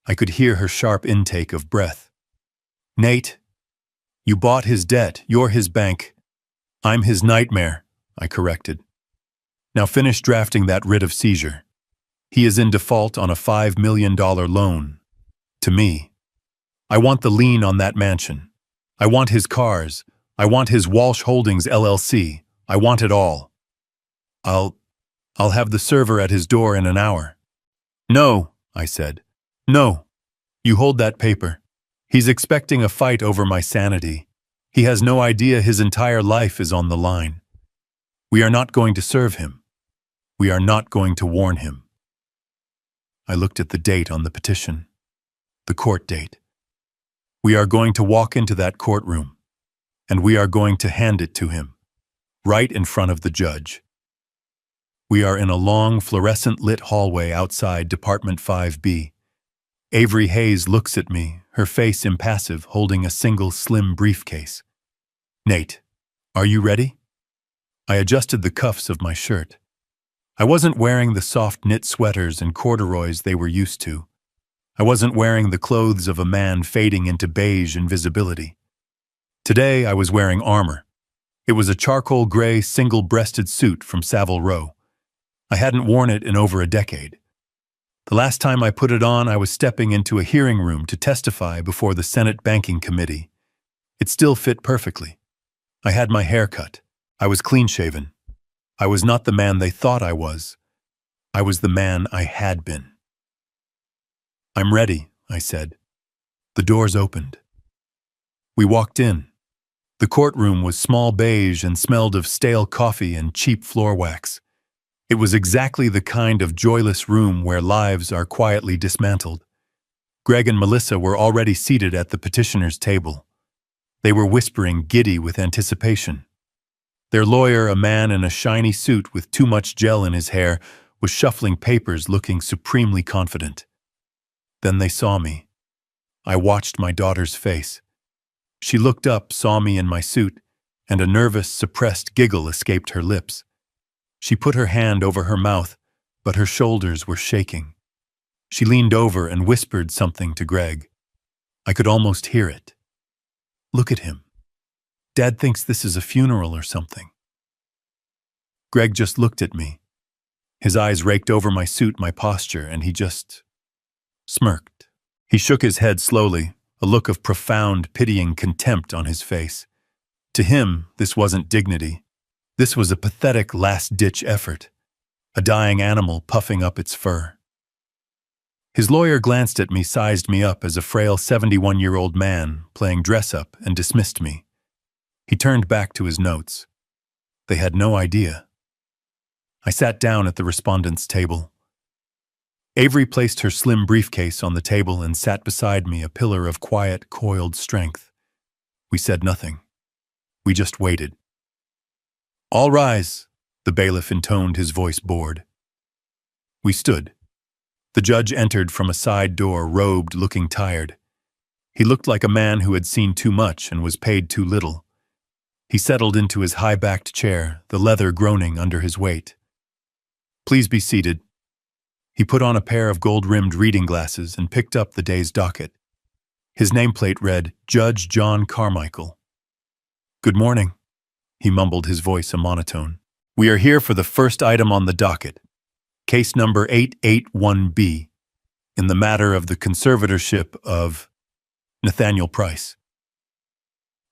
I could hear her sharp intake of breath. Nate, you bought his debt. You're his bank. I'm his nightmare, I corrected. Now finish drafting that writ of seizure. He is in default on a $5 million loan. To me. I want the lien on that mansion. I want his cars. I want his Walsh Holdings LLC. I want it all. I'll have the server at his door in an hour. No, I said. No. You hold that paper. He's expecting a fight over my sanity. He has no idea his entire life is on the line. We are not going to serve him. We are not going to warn him. I looked at the date on the petition. The court date. We are going to walk into that courtroom, and we are going to hand it to him, right in front of the judge. We are in a long, fluorescent-lit hallway outside Department 5B. Avery Hayes looks at me, her face impassive, holding a single slim briefcase. Nate, are you ready? I adjusted the cuffs of my shirt. I wasn't wearing the soft knit sweaters and corduroys they were used to. I wasn't wearing the clothes of a man fading into beige invisibility. Today I was wearing armor. It was a charcoal gray single-breasted suit from Savile Row. I hadn't worn it in over a decade. The last time I put it on, I was stepping into a hearing room to testify before the Senate Banking Committee. It still fit perfectly. I had my hair cut. I was clean-shaven. I was not the man they thought I was. I was the man I had been. I'm ready, I said. The doors opened. We walked in. The courtroom was small beige and smelled of stale coffee and cheap floor wax. It was exactly the kind of joyless room where lives are quietly dismantled. Greg and Melissa were already seated at the petitioner's table. They were whispering, giddy with anticipation. Their lawyer, a man in a shiny suit with too much gel in his hair, was shuffling papers looking supremely confident. Then they saw me. I watched my daughter's face. She looked up, saw me in my suit, and a nervous, suppressed giggle escaped her lips. She put her hand over her mouth, but her shoulders were shaking. She leaned over and whispered something to Greg. I could almost hear it. Look at him. Dad thinks this is a funeral or something. Greg just looked at me. His eyes raked over my suit, my posture, and he just smirked. He shook his head slowly, a look of profound, pitying contempt on his face. To him, this wasn't dignity. This was a pathetic last-ditch effort, a dying animal puffing up its fur. His lawyer glanced at me, sized me up as a frail 71-year-old man playing dress-up, and dismissed me. He turned back to his notes. They had no idea. I sat down at the respondent's table. Avery placed her slim briefcase on the table and sat beside me, a pillar of quiet, coiled strength. We said nothing. We just waited. All rise, the bailiff intoned, his voice bored. We stood. The judge entered from a side door, robed, looking tired. He looked like a man who had seen too much and was paid too little. He settled into his high-backed chair, the leather groaning under his weight. Please be seated. He put on a pair of gold-rimmed reading glasses and picked up the day's docket. His nameplate read, Judge John Carmichael. Good morning, he mumbled, his voice a monotone. We are here for the first item on the docket, case number 881B, in the matter of the conservatorship of Nathaniel Price.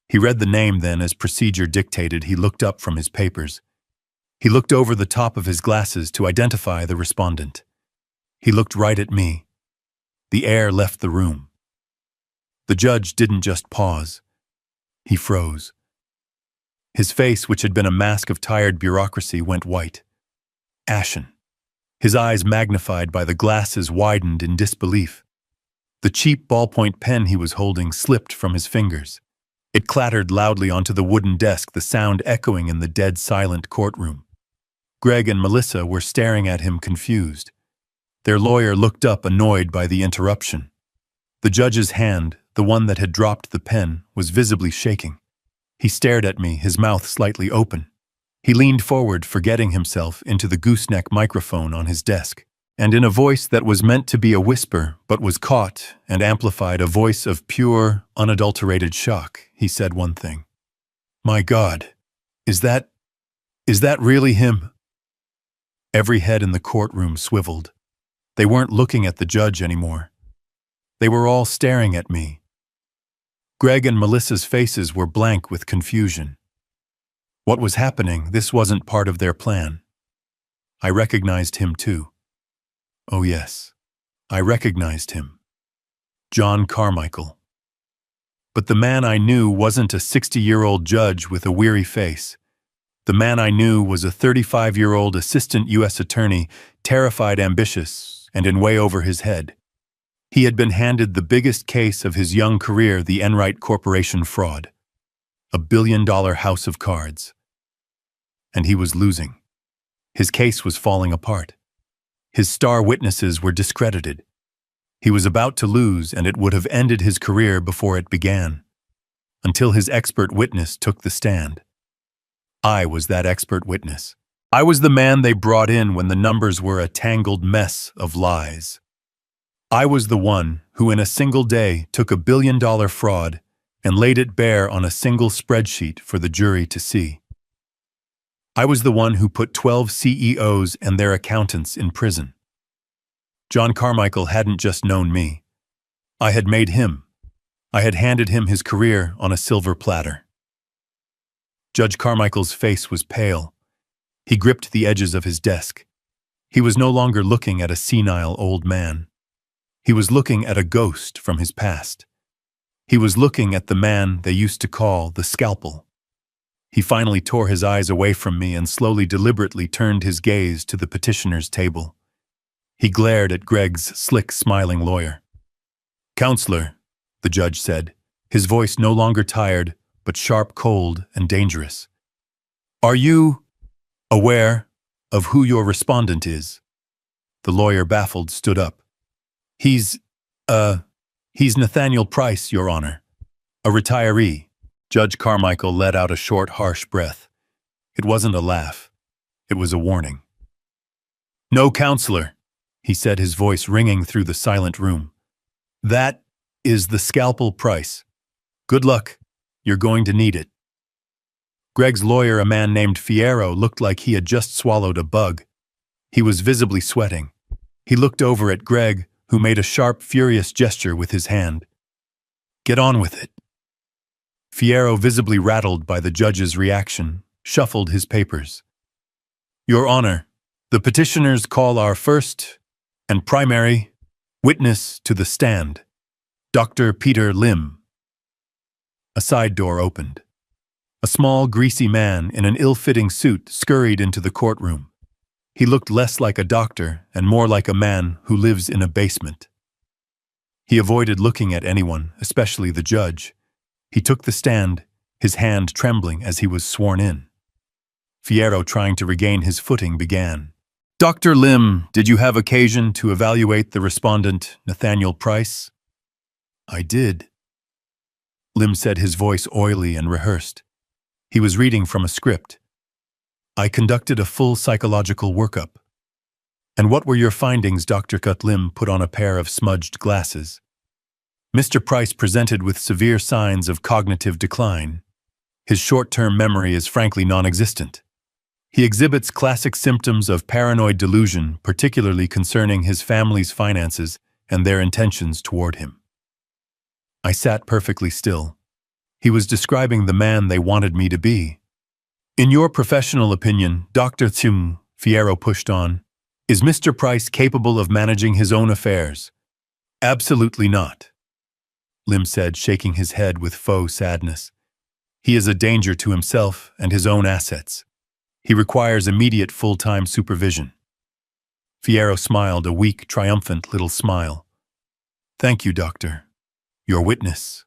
He read the name, then, as procedure dictated, he looked up from his papers. He looked over the top of his glasses to identify the respondent. He looked right at me. The air left the room. The judge didn't just pause. He froze. His face, which had been a mask of tired bureaucracy, went white. Ashen. His eyes, magnified by the glasses, widened in disbelief. The cheap ballpoint pen he was holding slipped from his fingers. It clattered loudly onto the wooden desk, the sound echoing in the dead silent courtroom. Greg and Melissa were staring at him, confused. Their lawyer looked up, annoyed by the interruption. The judge's hand, the one that had dropped the pen, was visibly shaking. He stared at me, his mouth slightly open. He leaned forward, forgetting himself, into the gooseneck microphone on his desk, and in a voice that was meant to be a whisper but was caught and amplified, a voice of pure, unadulterated shock, he said one thing. My God, Is that really him?" Every head in the courtroom swiveled. They weren't looking at the judge anymore. They were all staring at me. Greg and Melissa's faces were blank with confusion. What was happening? This wasn't part of their plan. I recognized him too. Oh yes, I recognized him. John Carmichael. But the man I knew wasn't a 60-year-old judge with a weary face. The man I knew was a 35-year-old assistant U.S. attorney, terrified, ambitious, and in way over his head. He had been handed the biggest case of his young career, the Enright Corporation fraud. $1 billion house of cards. And he was losing. His case was falling apart. His star witnesses were discredited. He was about to lose, and it would have ended his career before it began. Until his expert witness took the stand. I was that expert witness. I was the man they brought in when the numbers were a tangled mess of lies. I was the one who in a single day took $1 billion fraud and laid it bare on a single spreadsheet for the jury to see. I was the one who put 12 CEOs and their accountants in prison. John Carmichael hadn't just known me. I had made him. I had handed him his career on a silver platter. Judge Carmichael's face was pale. He gripped the edges of his desk. He was no longer looking at a senile old man. He was looking at a ghost from his past. He was looking at the man they used to call the Scalpel. He finally tore his eyes away from me and slowly, deliberately turned his gaze to the petitioner's table. He glared at Greg's slick, smiling lawyer. "Counselor," the judge said, his voice no longer tired, but sharp, cold, and dangerous. "Are you aware of who your respondent is?" The lawyer, baffled, stood up. He's Nathaniel Price, Your Honor. A retiree." Judge Carmichael let out a short, harsh breath. It wasn't a laugh. It was a warning. "No, counselor," he said, his voice ringing through the silent room. "That is the Scalpel Price. Good luck. You're going to need it." Greg's lawyer, a man named Fierro, looked like he had just swallowed a bug. He was visibly sweating. He looked over at Greg, who made a sharp, furious gesture with his hand. "Get on with it." Fierro, visibly rattled by the judge's reaction, shuffled his papers. "Your Honor, the petitioners call our first and primary witness to the stand, Dr. Peter Lim." A side door opened. A small, greasy man in an ill-fitting suit scurried into the courtroom. He looked less like a doctor and more like a man who lives in a basement. He avoided looking at anyone, especially the judge. He took the stand, his hand trembling as he was sworn in. Fierro, trying to regain his footing, began. "Dr. Lim, did you have occasion to evaluate the respondent, Nathaniel Price?" "I did," Lim said, his voice oily and rehearsed. He was reading from a script. "I conducted a full psychological workup." "And what were your findings?" Dr. Lim put on a pair of smudged glasses. "Mr. Price presented with severe signs of cognitive decline. His short-term memory is frankly non-existent. He exhibits classic symptoms of paranoid delusion, particularly concerning his family's finances and their intentions toward him." I sat perfectly still. He was describing the man they wanted me to be. "In your professional opinion, Dr. Thum," Fierro pushed on, "is Mr. Price capable of managing his own affairs?" "Absolutely not," Lim said, shaking his head with faux sadness. "He is a danger to himself and his own assets. He requires immediate full-time supervision." Fierro smiled, a weak, triumphant little smile. "Thank you, Doctor. Your witness."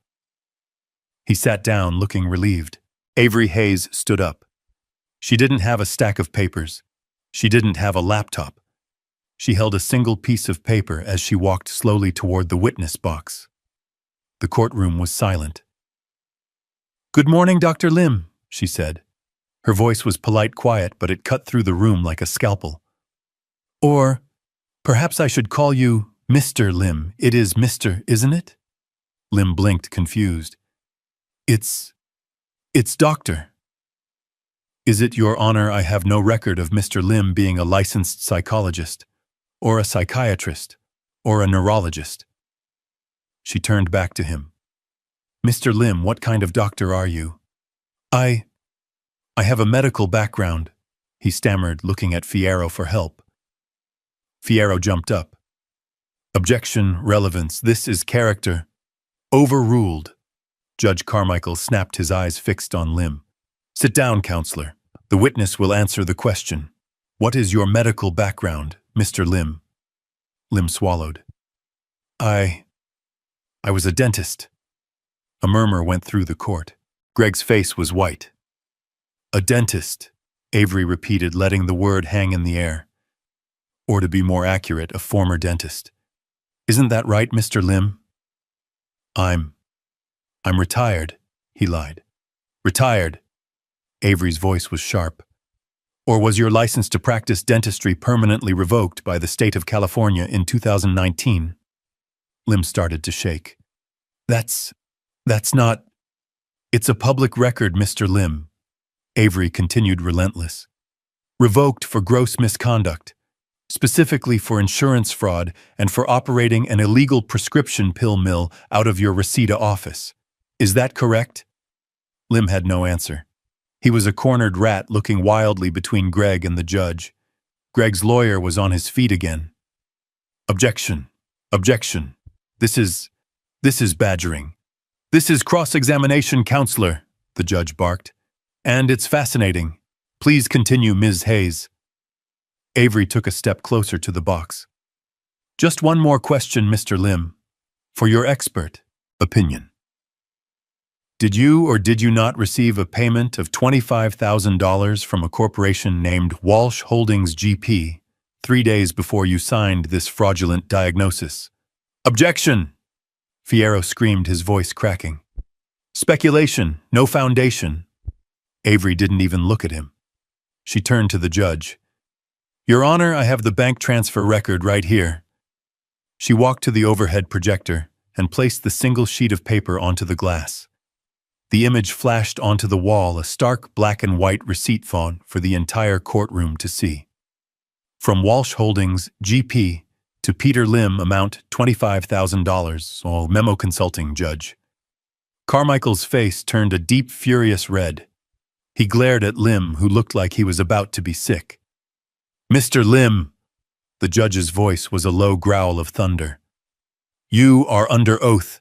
He sat down, looking relieved. Avery Hayes stood up. She didn't have a stack of papers. She didn't have a laptop. She held a single piece of paper as she walked slowly toward the witness box. The courtroom was silent. "Good morning, Dr. Lim," she said. Her voice was polite, quiet, but it cut through the room like a scalpel. "Or perhaps I should call you Mr. Lim. It is Mr., isn't it?" Lim blinked, confused. It's Doctor." Is it your honor I have no record of Mr. Lim being a licensed psychologist, or a psychiatrist, or a neurologist? She turned back to him. Mr. Lim, what kind of doctor are you? I have a medical background, he stammered, looking at Fierro for help. Fierro jumped up. Objection, relevance, this is character. Overruled. Judge Carmichael snapped, his eyes fixed on Lim. Sit down, counselor. The witness will answer the question. What is your medical background, Mr. Lim? Lim swallowed. I was a dentist. A murmur went through the court. Greg's face was white. A dentist, Avery repeated, letting the word hang in the air. Or to be more accurate, a former dentist. Isn't that right, Mr. Lim? I'm retired, he lied. Retired. Avery's voice was sharp. Or was your license to practice dentistry permanently revoked by the state of California in 2019? Lim started to shake. That's not... It's a public record, Mr. Lim. Avery continued, relentless. Revoked for gross misconduct, specifically for insurance fraud and for operating an illegal prescription pill mill out of your Reseda office. Is that correct? Lim had no answer. He was a cornered rat looking wildly between Greg and the judge. Greg's lawyer was on his feet again. Objection. Objection. This is badgering. This is cross-examination, counselor, the judge barked. And it's fascinating. Please continue, Ms. Hayes. Avery took a step closer to the box. Just one more question, Mr. Lim, for your expert opinion. Did you or did you not receive a payment of $25,000 from a corporation named Walsh Holdings GP 3 days before you signed this fraudulent diagnosis? Objection! Fierro screamed, his voice cracking. Speculation, no foundation. Avery didn't even look at him. She turned to the judge. Your Honor, I have the bank transfer record right here. She walked to the overhead projector and placed the single sheet of paper onto the glass. The image flashed onto the wall, a stark black and white receipt font for the entire courtroom to see. From Walsh Holdings, GP, to Peter Lim, amount $25,000, all memo consulting, Judge. Carmichael's face turned a deep, furious red. He glared at Lim, who looked like he was about to be sick. Mr. Lim, the judge's voice was a low growl of thunder. You are under oath.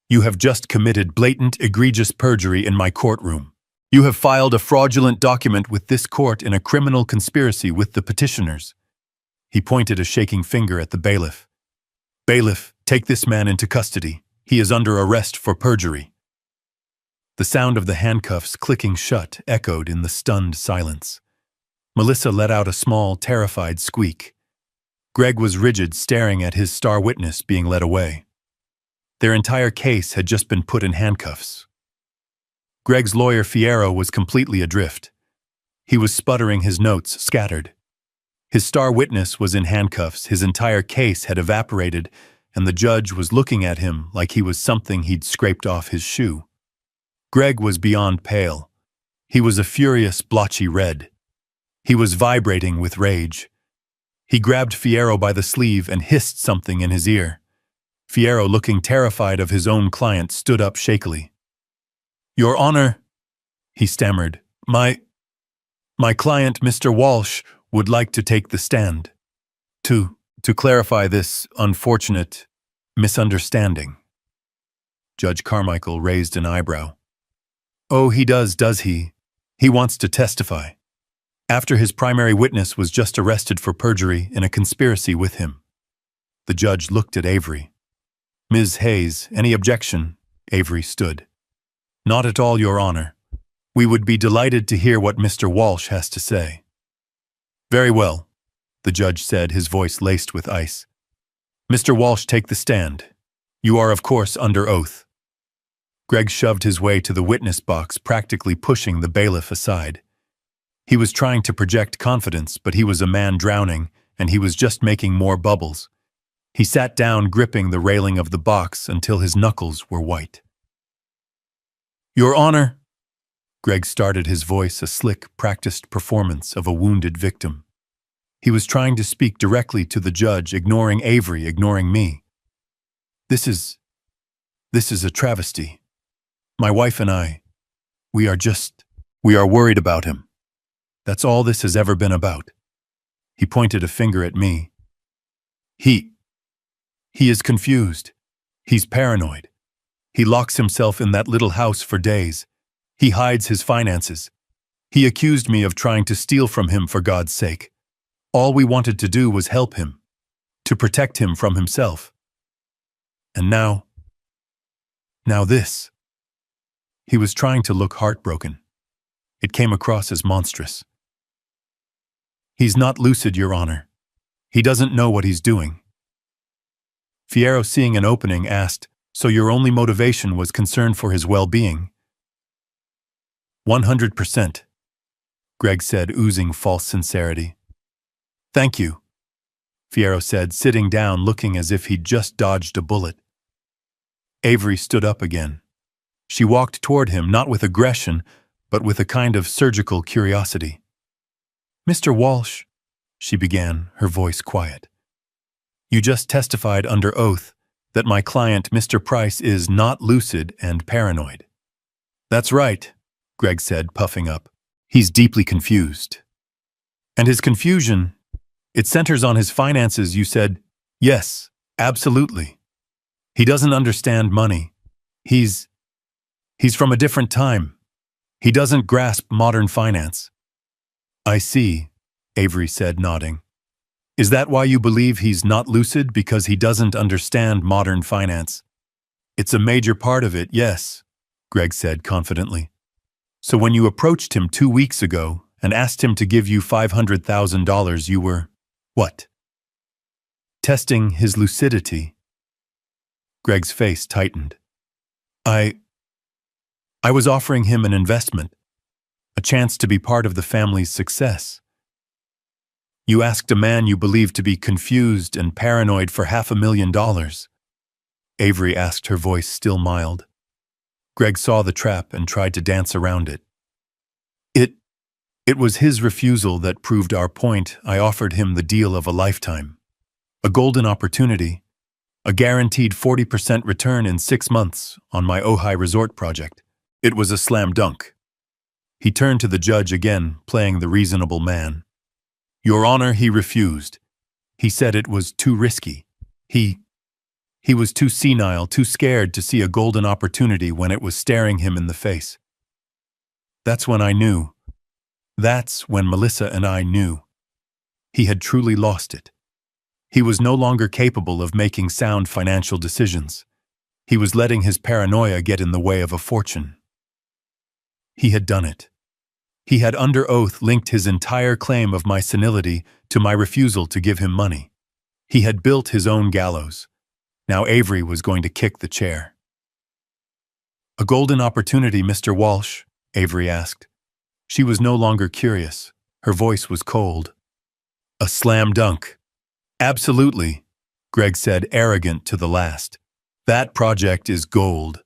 You have just committed blatant, egregious perjury in my courtroom. You have filed a fraudulent document with this court in a criminal conspiracy with the petitioners. He pointed a shaking finger at the bailiff. Bailiff, take this man into custody. He is under arrest for perjury. The sound of the handcuffs clicking shut echoed in the stunned silence. Melissa let out a small, terrified squeak. Greg was rigid, staring at his star witness being led away. Their entire case had just been put in handcuffs. Greg's lawyer, Fierro, was completely adrift. He was sputtering, his notes scattered. His star witness was in handcuffs, his entire case had evaporated, and the judge was looking at him like he was something he'd scraped off his shoe. Greg was beyond pale. He was a furious, blotchy red. He was vibrating with rage. He grabbed Fierro by the sleeve and hissed something in his ear. Fierro, looking terrified of his own client, stood up shakily. Your Honor, he stammered, my client, Mr. Walsh, would like to take the stand. To clarify this unfortunate misunderstanding. Judge Carmichael raised an eyebrow. Oh, he does he? He wants to testify. After his primary witness was just arrested for perjury in a conspiracy with him. The judge looked at Avery. Ms. Hayes, any objection? Avery stood. Not at all, Your Honor. We would be delighted to hear what Mr. Walsh has to say. Very well, the judge said, his voice laced with ice. Mr. Walsh, take the stand. You are, of course, under oath. Greg shoved his way to the witness box, practically pushing the bailiff aside. He was trying to project confidence, but he was a man drowning, and he was just making more bubbles. He sat down, gripping the railing of the box until his knuckles were white. Your Honor, Greg started, his voice a slick, practiced performance of a wounded victim. He was trying to speak directly to the judge, ignoring Avery, ignoring me. This is a travesty. My wife and I, we are worried about him. That's all this has ever been about. He pointed a finger at me. He is confused. He's paranoid. He locks himself in that little house for days. He hides his finances. He accused me of trying to steal from him, for God's sake. All we wanted to do was help him, to protect him from himself. And now this. He was trying to look heartbroken. It came across as monstrous. He's not lucid, Your Honor. He doesn't know what he's doing. Fierro, seeing an opening, asked, "So your only motivation was concern for his well-being?" 100%, Greg said, oozing false sincerity. Thank you, Fierro said, sitting down, looking as if he'd just dodged a bullet. Avery stood up again. She walked toward him, not with aggression, but with a kind of surgical curiosity. "Mr. Walsh," she began, her voice quiet, "you just testified under oath that my client, Mr. Price, is not lucid and paranoid." "That's right," Greg said, puffing up. "He's deeply confused. And his confusion, it centers on his finances, you said." "Yes, absolutely. He doesn't understand money. He's from a different time. He doesn't grasp modern finance." "I see," Avery said, nodding. "Is that why you believe he's not lucid, because he doesn't understand modern finance?" "It's a major part of it, yes," Greg said confidently. "So when you approached him 2 weeks ago and asked him to give you $500,000, you were, what? Testing his lucidity?" Greg's face tightened. I was offering him an investment, a chance to be part of the family's success. You asked a man you believe to be confused and paranoid for $500,000. Avery asked, her voice still mild. Greg saw the trap and tried to dance around it. It was his refusal that proved our point. I offered him the deal of a lifetime. A golden opportunity, a guaranteed 40% return in 6 months on my Ojai resort project. It was a slam dunk. He turned to the judge again, playing the reasonable man. "Your Honor," he refused. He said it was too risky. He was too senile, too scared to see a golden opportunity when it was staring him in the face. That's when I knew. That's when Melissa and I knew. He had truly lost it. He was no longer capable of making sound financial decisions. He was letting his paranoia get in the way of a fortune. He had done it. He had under oath linked his entire claim of my senility to my refusal to give him money. He had built his own gallows. Now Avery was going to kick the chair. "A golden opportunity, Mr. Walsh?" Avery asked. She was no longer curious. Her voice was cold. "A slam dunk." "Absolutely," Greg said, arrogant to the last. "That project is gold.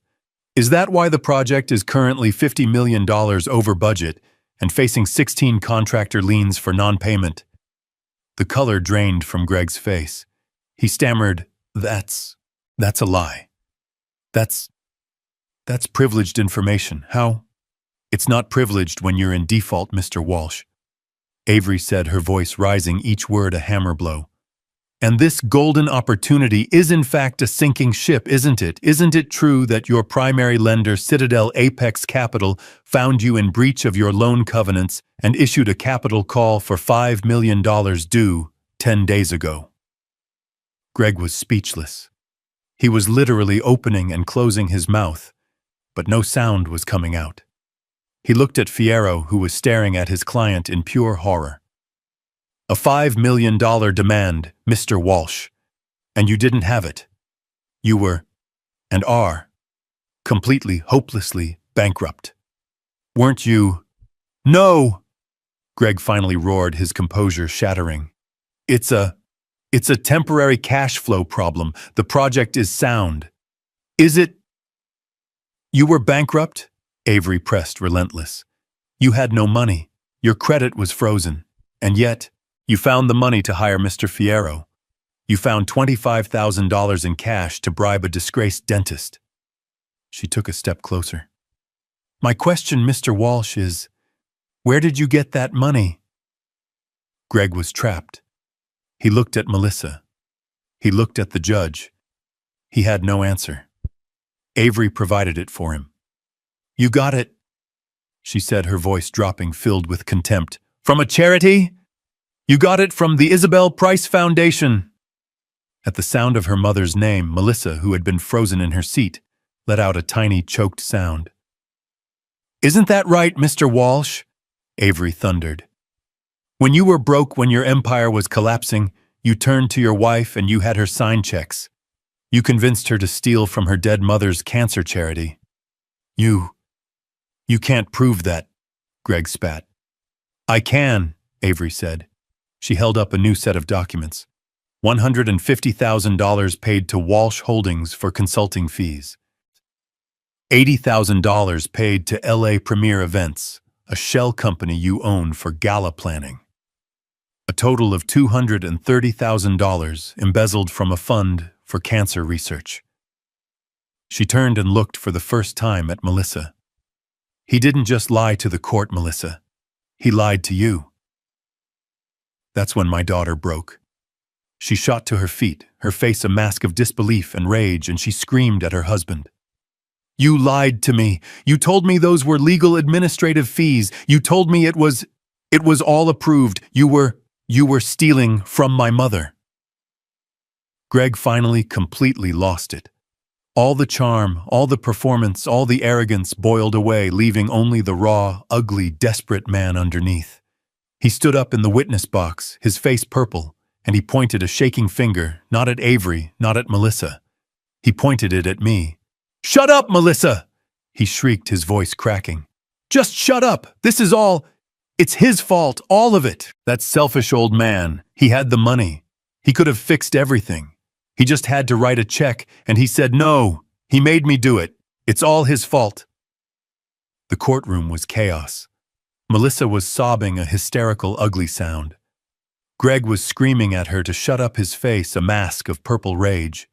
Is that why the project is currently $50 million over budget and facing 16 contractor liens for non-payment?" The color drained from Greg's face. He stammered, That's a lie. That's privileged information. How?" "It's not privileged when you're in default, Mr. Walsh," Avery said, her voice rising, each word a hammer blow. "And this golden opportunity is in fact a sinking ship, isn't it? Isn't it true that your primary lender, Citadel Apex Capital, found you in breach of your loan covenants and issued a capital call for $5 million due 10 days ago?" Greg was speechless. He was literally opening and closing his mouth, but no sound was coming out. He looked at Fierro, who was staring at his client in pure horror. "A $5 million demand, Mr. Walsh, and you didn't have it. You were, and are, completely, hopelessly bankrupt. Weren't you?" "No!" Greg finally roared, his composure shattering. It's a temporary cash flow problem. The project is sound." "Is it?" "You were bankrupt?" Avery pressed, relentless. You had no money. Your credit was frozen. And yet, you found the money to hire Mr. Fierro. You found $25,000 in cash to bribe a disgraced dentist. She took a step closer. My question, Mr. Walsh, is, where did you get that money? Greg was trapped. He looked at Melissa. He looked at the judge. He had no answer. Avery provided it for him. You got it, she said, her voice dropping, filled with contempt. From a charity? You got it from the Isabel Price Foundation. At the sound of her mother's name, Melissa, who had been frozen in her seat, let out a tiny, choked sound. Isn't that right, Mr. Walsh? Avery thundered. When you were broke, when your empire was collapsing, you turned to your wife and you had her sign checks. You convinced her to steal from her dead mother's cancer charity. You can't prove that, Greg spat. I can, Avery said. She held up a new set of documents. $150,000 paid to Walsh Holdings for consulting fees. $80,000 paid to LA Premier Events, a shell company you own for gala planning. A total of $230,000 embezzled from a fund for cancer research. She turned and looked for the first time at Melissa. He didn't just lie to the court, Melissa. He lied to you. That's when my daughter broke. She shot to her feet, her face a mask of disbelief and rage, and she screamed at her husband. You lied to me. You told me those were legal administrative fees. You told me it was all approved. You were stealing from my mother. Greg finally completely lost it. All the charm, all the performance, all the arrogance boiled away, leaving only the raw, ugly, desperate man underneath. He stood up in the witness box, his face purple, and he pointed a shaking finger, not at Avery, not at Melissa. He pointed it at me. Shut up, Melissa! He shrieked, his voice cracking. Just shut up! It's his fault, all of it! That selfish old man, he had the money. He could have fixed everything. He just had to write a check, and he said no. He made me do it. It's all his fault. The courtroom was chaos. Melissa was sobbing a hysterical, ugly sound. Greg was screaming at her to shut up, his face a mask of purple rage.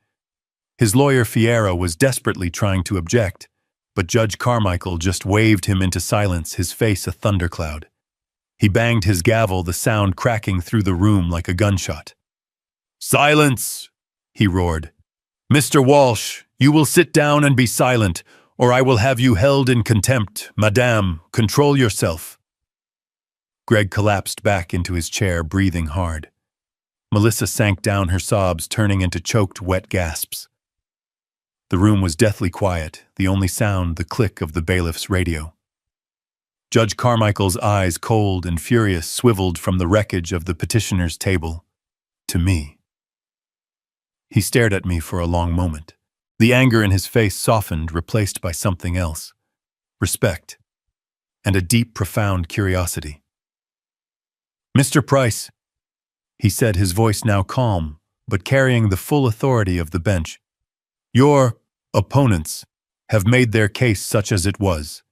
His lawyer Fierro was desperately trying to object, but Judge Carmichael just waved him into silence, his face a thundercloud. He banged his gavel, the sound cracking through the room like a gunshot. Silence! He roared. Mr. Walsh, you will sit down and be silent, or I will have you held in contempt. Madame, control yourself. Greg collapsed back into his chair, breathing hard. Melissa sank down, her sobs turning into choked, wet gasps. The room was deathly quiet, the only sound the click of the bailiff's radio. Judge Carmichael's eyes, cold and furious, swiveled from the wreckage of the petitioner's table to me. He stared at me for a long moment. The anger in his face softened, replaced by something else. Respect. And a deep, profound curiosity. Mr. Price, he said, his voice now calm, but carrying the full authority of the bench. Your opponents have made their case such as it was.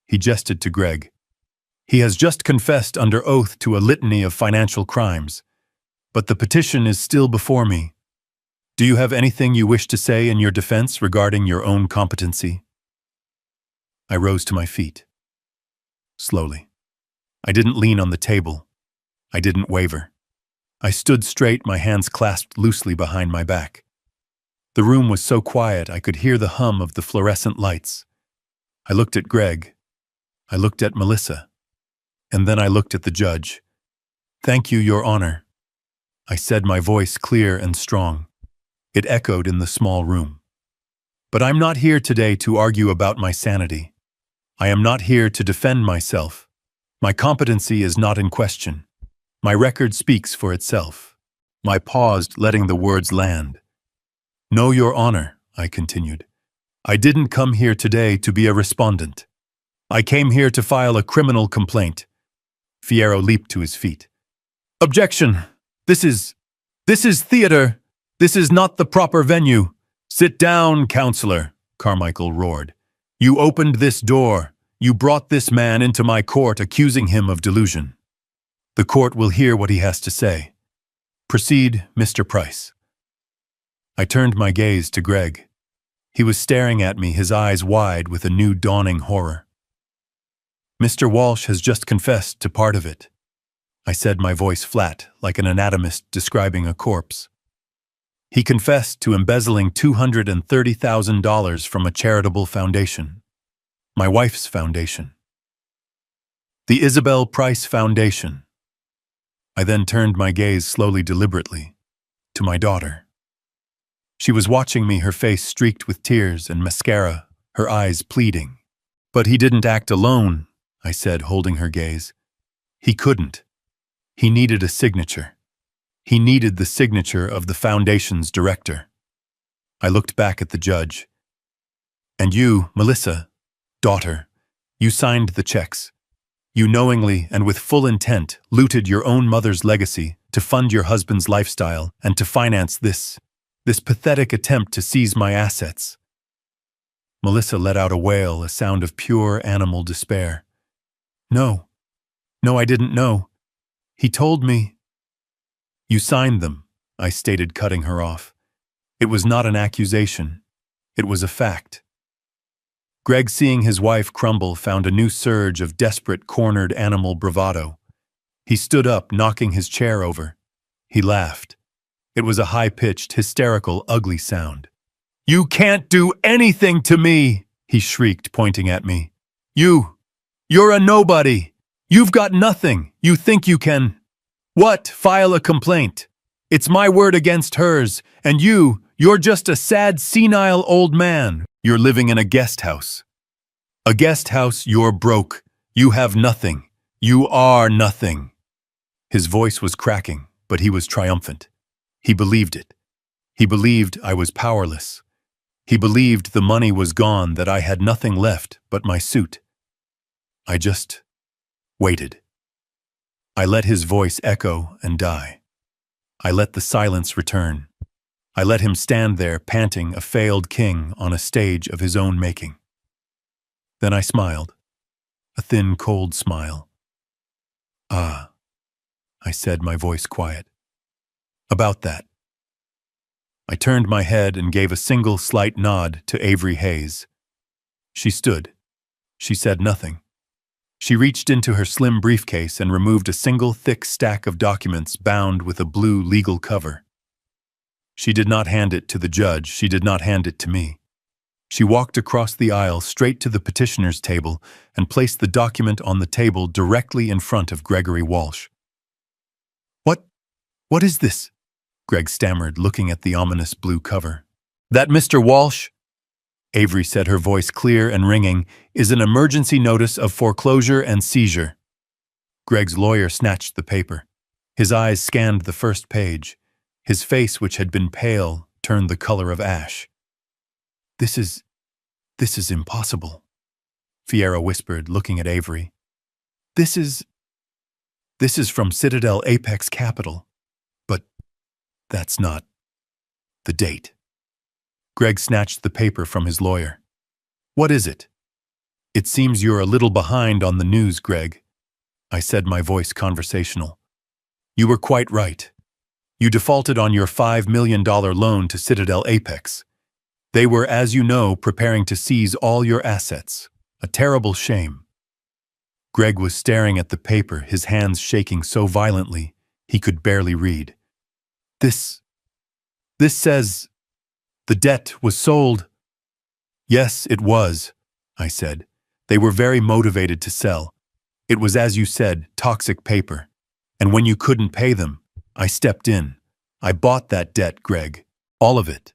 He gestured to Greg. He has just confessed under oath to a litany of financial crimes, but the petition is still before me. Do you have anything you wish to say in your defense regarding your own competency? I rose to my feet. Slowly. I didn't lean on the table. I didn't waver. I stood straight, my hands clasped loosely behind my back. The room was so quiet I could hear the hum of the fluorescent lights. I looked at Greg. I looked at Melissa. And then I looked at the judge. Thank you, Your Honor. I said, my voice clear and strong. It echoed in the small room. But I'm not here today to argue about my sanity. I am not here to defend myself. My competency is not in question. My record speaks for itself. I paused, letting the words land. No, Your Honor, I continued. I didn't come here today to be a respondent. I came here to file a criminal complaint. Fierro leaped to his feet. Objection! This is theater! This is not the proper venue. Sit down, counselor, Carmichael roared. You opened this door. You brought this man into my court accusing him of delusion. The court will hear what he has to say. Proceed, Mr. Price." I turned my gaze to Greg. He was staring at me, his eyes wide with a new dawning horror. "Mr. Walsh has just confessed to part of it," I said, my voice flat, like an anatomist describing a corpse. "He confessed to embezzling $230,000 from a charitable foundation. My wife's foundation. The Isabel Price Foundation." I then turned my gaze slowly, deliberately, to my daughter. She was watching me, her face streaked with tears and mascara, her eyes pleading. "But he didn't act alone," I said, holding her gaze. "He couldn't. He needed a signature. He needed the signature of the foundation's director." I looked back at the judge. "And you, Melissa, daughter, you signed the checks. You knowingly and with full intent looted your own mother's legacy to fund your husband's lifestyle and to finance this pathetic attempt to seize my assets." Melissa let out a wail, a sound of pure animal despair. No, I didn't know. He told me." "You signed them," I stated, cutting her off. "It was not an accusation. It was a fact." Greg, seeing his wife crumble, found a new surge of desperate, cornered animal bravado. He stood up, knocking his chair over. He laughed. It was a high-pitched, hysterical, ugly sound. "You can't do anything to me!" he shrieked, pointing at me. You're a nobody! You've got nothing! You think you can... What? File a complaint. It's my word against hers, and you're just a sad, senile old man. You're living in a guest house. A guest house, you're broke. You have nothing. You are nothing." His voice was cracking, but he was triumphant. He believed it. He believed I was powerless. He believed the money was gone, that I had nothing left but my suit. I just waited. I let his voice echo and die. I let the silence return. I let him stand there, panting, a failed king on a stage of his own making. Then I smiled, a thin, cold smile. "Ah," I said, my voice quiet. "About that." I turned my head and gave a single slight nod to Avery Hayes. She stood. She said nothing. She reached into her slim briefcase and removed a single thick stack of documents bound with a blue legal cover. She did not hand it to the judge. She did not hand it to me. She walked across the aisle straight to the petitioner's table and placed the document on the table directly in front of Gregory Walsh. What is this?" Greg stammered, looking at the ominous blue cover. "That, Mr. Walsh," Avery said, her voice clear and ringing, "is an emergency notice of foreclosure and seizure." Greg's lawyer snatched the paper. His eyes scanned the first page. His face, which had been pale, turned the color of ash. This is impossible," Fiera whispered, looking at Avery. This is from Citadel Apex Capital. But that's not the date." Greg snatched the paper from his lawyer. "What is it?" "It seems you're a little behind on the news, Greg," I said, my voice conversational. "You were quite right. You defaulted on your $5 million loan to Citadel Apex. They were, as you know, preparing to seize all your assets. A terrible shame." Greg was staring at the paper, his hands shaking so violently he could barely read. This says the debt was sold." "Yes, it was," I said. "They were very motivated to sell. It was, as you said, toxic paper. And when you couldn't pay them, I stepped in. I bought that debt, Greg. All of it.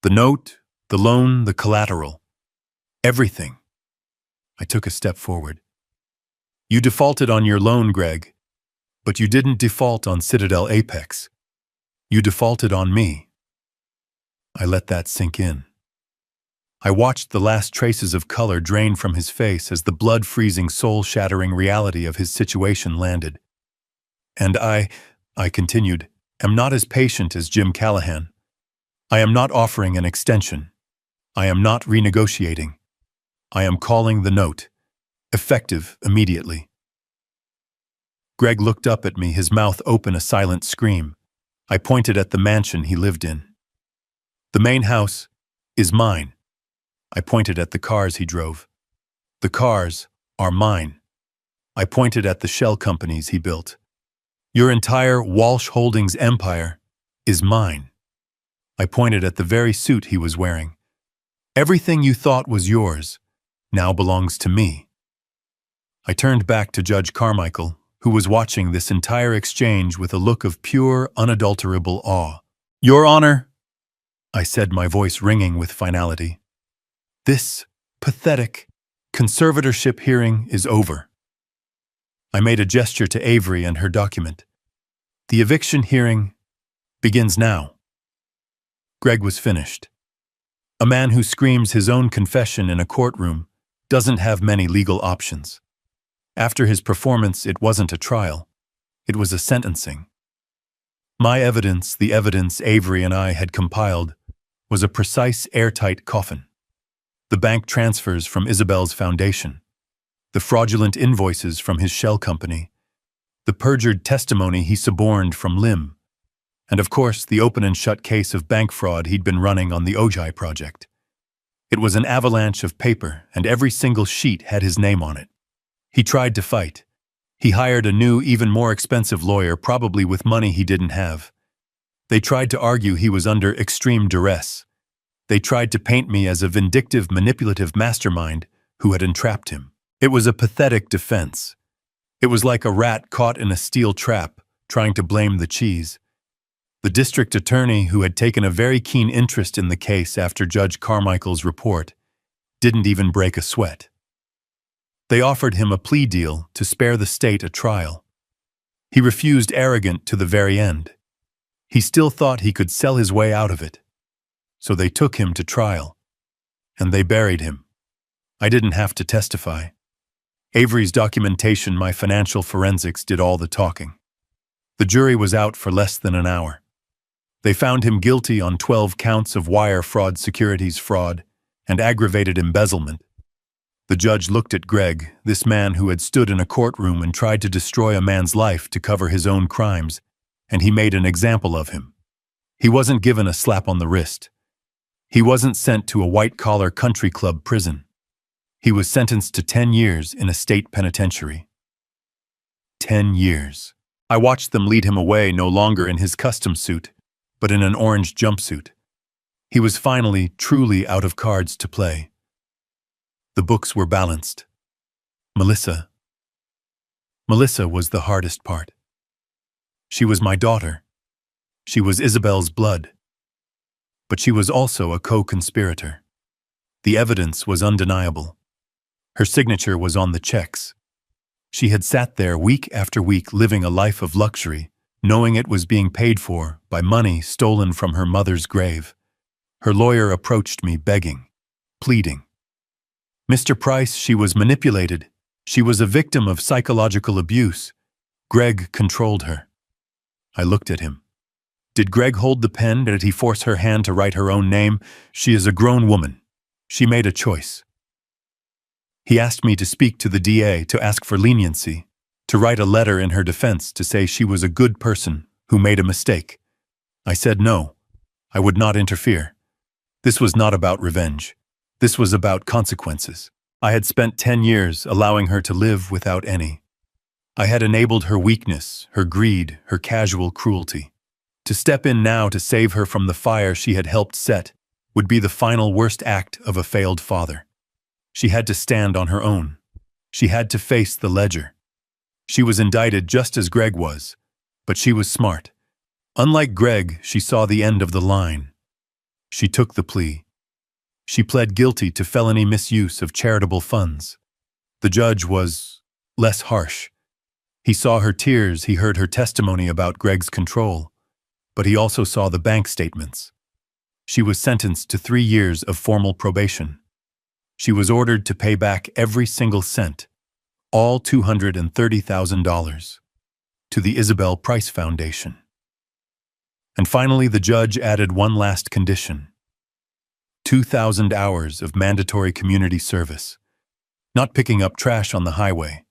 The note, the loan, the collateral. Everything." I took a step forward. "You defaulted on your loan, Greg. But you didn't default on Citadel Apex. You defaulted on me." I let that sink in. I watched the last traces of color drain from his face as the blood-freezing, soul-shattering reality of his situation landed. "And I continued, am not as patient as Jim Callahan. I am not offering an extension. I am not renegotiating. I am calling the note. effective immediately. Greg looked up at me, his mouth open, a silent scream. I pointed at the mansion he lived in. The main house is mine. I pointed at the cars he drove. The cars are mine. I pointed at the shell companies he built. Your entire Walsh Holdings empire is mine. I pointed at the very suit he was wearing. Everything you thought was yours now belongs to me. I turned back to Judge Carmichael, who was watching this entire exchange with a look of pure, unadulterable awe. Your Honor, I said, my voice ringing with finality, this pathetic conservatorship hearing is over. I made a gesture to Avery and her document. The eviction hearing begins now. Greg was finished. A man who screams his own confession in a courtroom doesn't have many legal options. After his performance, it wasn't a trial. It was a sentencing. My evidence, the evidence Avery and I had compiled, was a precise, airtight coffin. The bank transfers from Isabel's foundation, the fraudulent invoices from his shell company, the perjured testimony he suborned from Lim, and of course the open and shut case of bank fraud he'd been running on the Ojai project. It was an avalanche of paper, and every single sheet had his name on it. He tried to fight. He hired a new, even more expensive lawyer, probably with money he didn't have. They tried to argue he was under extreme duress. They tried to paint me as a vindictive, manipulative mastermind who had entrapped him. It was a pathetic defense. It was like a rat caught in a steel trap, trying to blame the cheese. The district attorney, who had taken a very keen interest in the case after Judge Carmichael's report, didn't even break a sweat. They offered him a plea deal to spare the state a trial. He refused, arrogant to the very end. He still thought he could sell his way out of it. So they took him to trial, and they buried him. I didn't have to testify. Avery's documentation, my financial forensics, did all the talking. The jury was out for less than an hour. They found him guilty on 12 counts of wire fraud, securities fraud, and aggravated embezzlement. The judge looked at Greg, this man who had stood in a courtroom and tried to destroy a man's life to cover his own crimes, and he made an example of him. He wasn't given a slap on the wrist. He wasn't sent to a white-collar country club prison. He was sentenced to 10 years in a state penitentiary. 10 years. I watched them lead him away, no longer in his custom suit, but in an orange jumpsuit. He was finally, truly out of cards to play. The books were balanced. Melissa was the hardest part. She was my daughter. She was Isabel's blood. But she was also a co-conspirator. The evidence was undeniable. Her signature was on the checks. She had sat there week after week living a life of luxury, knowing it was being paid for by money stolen from her mother's grave. Her lawyer approached me begging, pleading. Mr. Price, she was manipulated. She was a victim of psychological abuse. Greg controlled her. I looked at him. Did Greg hold the pen? Did he force her hand to write her own name? She is a grown woman. She made a choice. He asked me to speak to the DA, to ask for leniency, to write a letter in her defense to say she was a good person who made a mistake. I said no. I would not interfere. This was not about revenge. This was about consequences. I had spent 10 years allowing her to live without any. I had enabled her weakness, her greed, her casual cruelty. To step in now to save her from the fire she had helped set would be the final worst act of a failed father. She had to stand on her own. She had to face the ledger. She was indicted just as Greg was, but she was smart. Unlike Greg, she saw the end of the line. She took the plea. She pled guilty to felony misuse of charitable funds. The judge was less harsh. He saw her tears, he heard her testimony about Greg's control, but he also saw the bank statements. She was sentenced to 3 years of formal probation. She was ordered to pay back every single cent, all $230,000, to the Isabel Price Foundation. And finally, the judge added one last condition: 2,000 hours of mandatory community service. not picking up trash on the highway,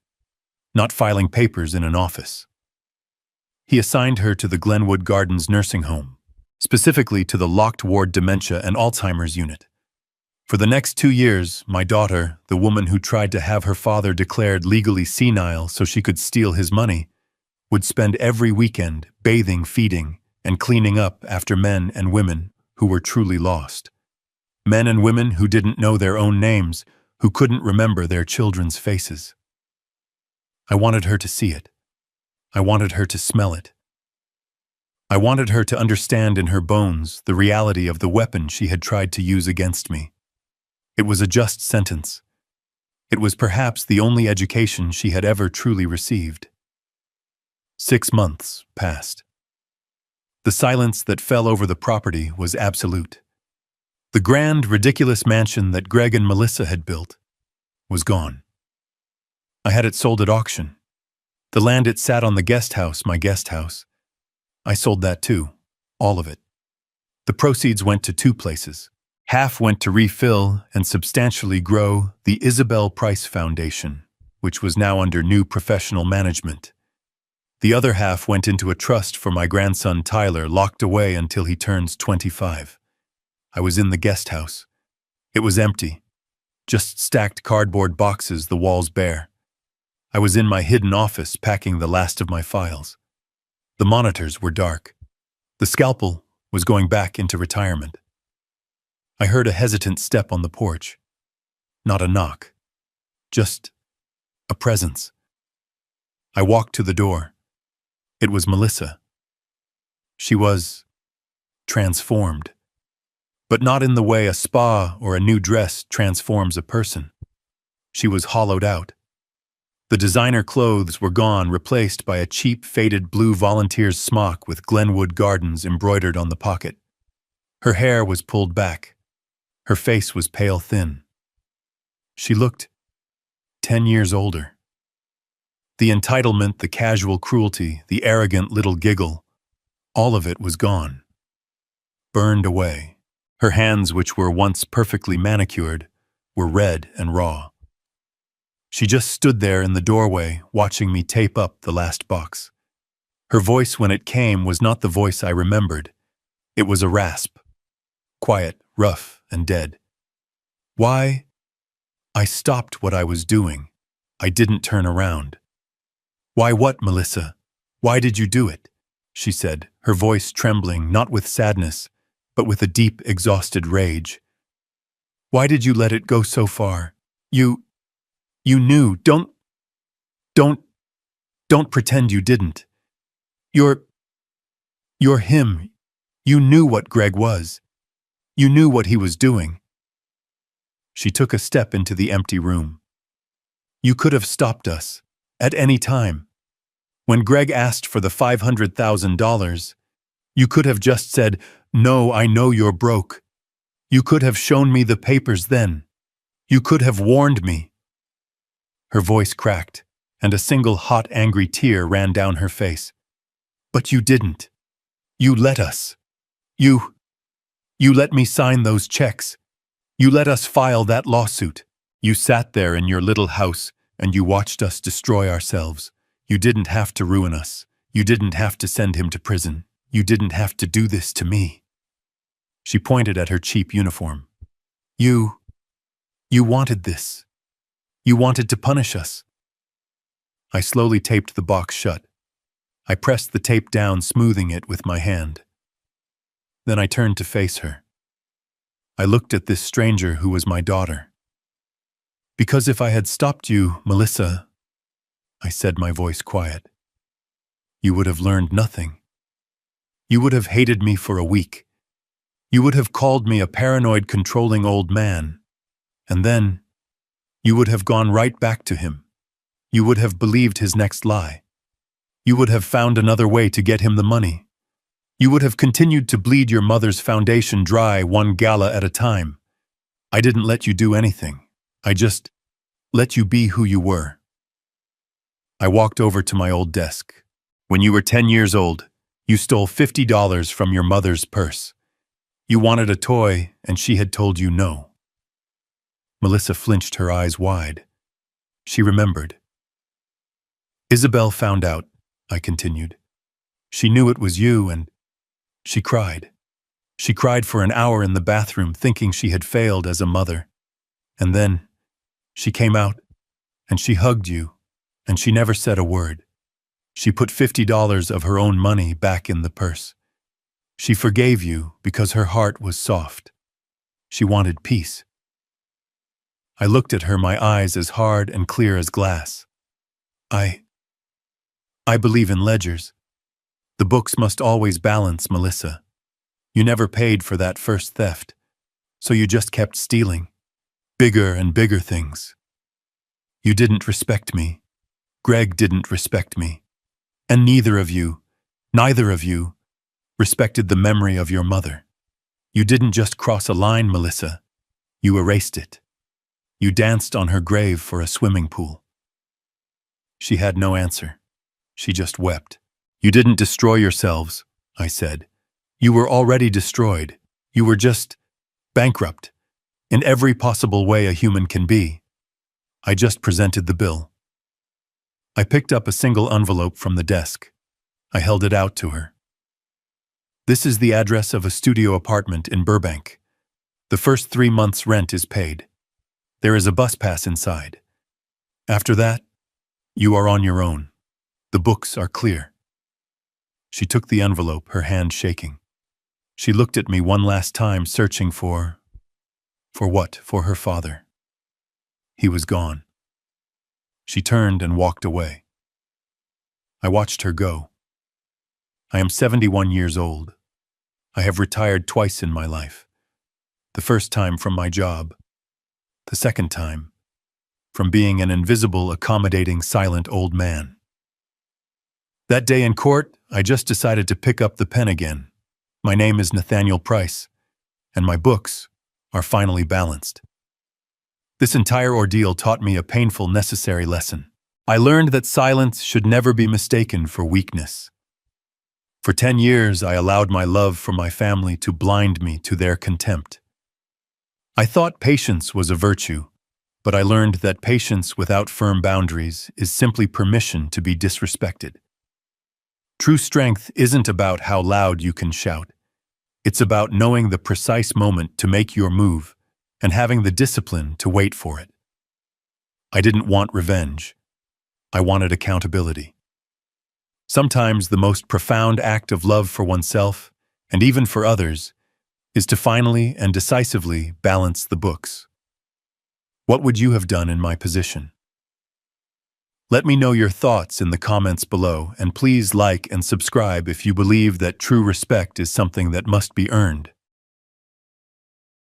not filing papers in an office. He assigned her to the Glenwood Gardens nursing home, specifically to the locked ward dementia and Alzheimer's unit. For the next 2 years, my daughter, the woman who tried to have her father declared legally senile so she could steal his money, would spend every weekend bathing, feeding, and cleaning up after men and women who were truly lost. Men and women who didn't know their own names, who couldn't remember their children's faces. I wanted her to see it. I wanted her to smell it. I wanted her to understand in her bones the reality of the weapon she had tried to use against me. It was a just sentence. It was perhaps the only education she had ever truly received. 6 months passed. The silence that fell over the property was absolute. The grand, ridiculous mansion that Greg and Melissa had built was gone. I had it sold at auction. The land it sat on the guest house, my guest house, I sold that too, all of it. The proceeds went to 2 places. Half went to refill and substantially grow the Isabel Price Foundation, which was now under new professional management. The other half went into a trust for my grandson Tyler, locked away until he turns 25. I was in the guest house. It was empty, just stacked cardboard boxes, the walls bare. I was in my hidden office packing the last of my files. The monitors were dark. The scalpel was going back into retirement. I heard a hesitant step on the porch. Not a knock. Just a presence. I walked to the door. It was Melissa. She was transformed. But not in the way a spa or a new dress transforms a person. She was hollowed out. The designer clothes were gone, replaced by a cheap, faded blue volunteer's smock with Glenwood Gardens embroidered on the pocket. Her hair was pulled back. Her face was pale thin. She looked 10 years older. The entitlement, the casual cruelty, the arrogant little giggle, all of it was gone. Burned away. Her hands, which were once perfectly manicured, were red and raw. She just stood there in the doorway, watching me tape up the last box. Her voice, when it came, was not the voice I remembered. It was a rasp. Quiet, rough, and dead. Why? I stopped what I was doing. I didn't turn around. Why what, Melissa? Why did you do it? She said, her voice trembling, not with sadness, but with a deep, exhausted rage. Why did you let it go so far? You knew. Don't pretend you didn't. You're him. You knew what Greg was. You knew what he was doing. She took a step into the empty room. You could have stopped us, at any time. When Greg asked for the $500,000, you could have just said, "No, I know you're broke." You could have shown me the papers then. You could have warned me. Her voice cracked, and a single hot, angry tear ran down her face. But you didn't. You let us. You let me sign those checks. You let us file that lawsuit. You sat there in your little house and you watched us destroy ourselves. You didn't have to ruin us. You didn't have to send him to prison. You didn't have to do this to me. She pointed at her cheap uniform. You wanted this. You wanted to punish us. I slowly taped the box shut. I pressed the tape down, smoothing it with my hand. Then I turned to face her. I looked at this stranger who was my daughter. Because if I had stopped you, Melissa, I said, my voice quiet, you would have learned nothing. You would have hated me for a week. You would have called me a paranoid, controlling old man. And then, you would have gone right back to him. You would have believed his next lie. You would have found another way to get him the money. You would have continued to bleed your mother's foundation dry, one gala at a time. I didn't let you do anything. I just let you be who you were. I walked over to my old desk. When you were 10 years old, you stole $50 from your mother's purse. You wanted a toy, and she had told you no. Melissa flinched, her eyes wide. She remembered. Isabel found out, I continued. She knew it was you and she cried. She cried for an hour in the bathroom thinking she had failed as a mother. And then she came out and she hugged you and she never said a word. She put $50 of her own money back in the purse. She forgave you because her heart was soft. She wanted peace. I looked at her, my eyes as hard and clear as glass. I believe in ledgers. The books must always balance, Melissa. You never paid for that first theft, so you just kept stealing. Bigger and bigger things. You didn't respect me. Greg didn't respect me. And neither of you, respected the memory of your mother. You didn't just cross a line, Melissa. You erased it. You danced on her grave for a swimming pool. She had no answer. She just wept. You didn't destroy yourselves, I said. You were already destroyed. You were just bankrupt, in every possible way a human can be. I just presented the bill. I picked up a single envelope from the desk. I held it out to her. This is the address of a studio apartment in Burbank. The first 3 months' rent is paid. There is a bus pass inside. After that, you are on your own. The books are clear. She took the envelope, her hand shaking. She looked at me one last time, searching for what? For her father. He was gone. She turned and walked away. I watched her go. I am 71 years old. I have retired twice in my life. The first time from my job. The second time from being an invisible, accommodating, silent old man. That day in court, I just decided to pick up the pen again. My name is Nathaniel Price, and my books are finally balanced. This entire ordeal taught me a painful, necessary lesson. I learned that silence should never be mistaken for weakness. For 10 years, I allowed my love for my family to blind me to their contempt. I thought patience was a virtue, but I learned that patience without firm boundaries is simply permission to be disrespected. True strength isn't about how loud you can shout. It's about knowing the precise moment to make your move and having the discipline to wait for it. I didn't want revenge. I wanted accountability. Sometimes the most profound act of love for oneself, and even for others, is to finally and decisively balance the books. What would you have done in my position? Let me know your thoughts in the comments below, and please like and subscribe if you believe that true respect is something that must be earned.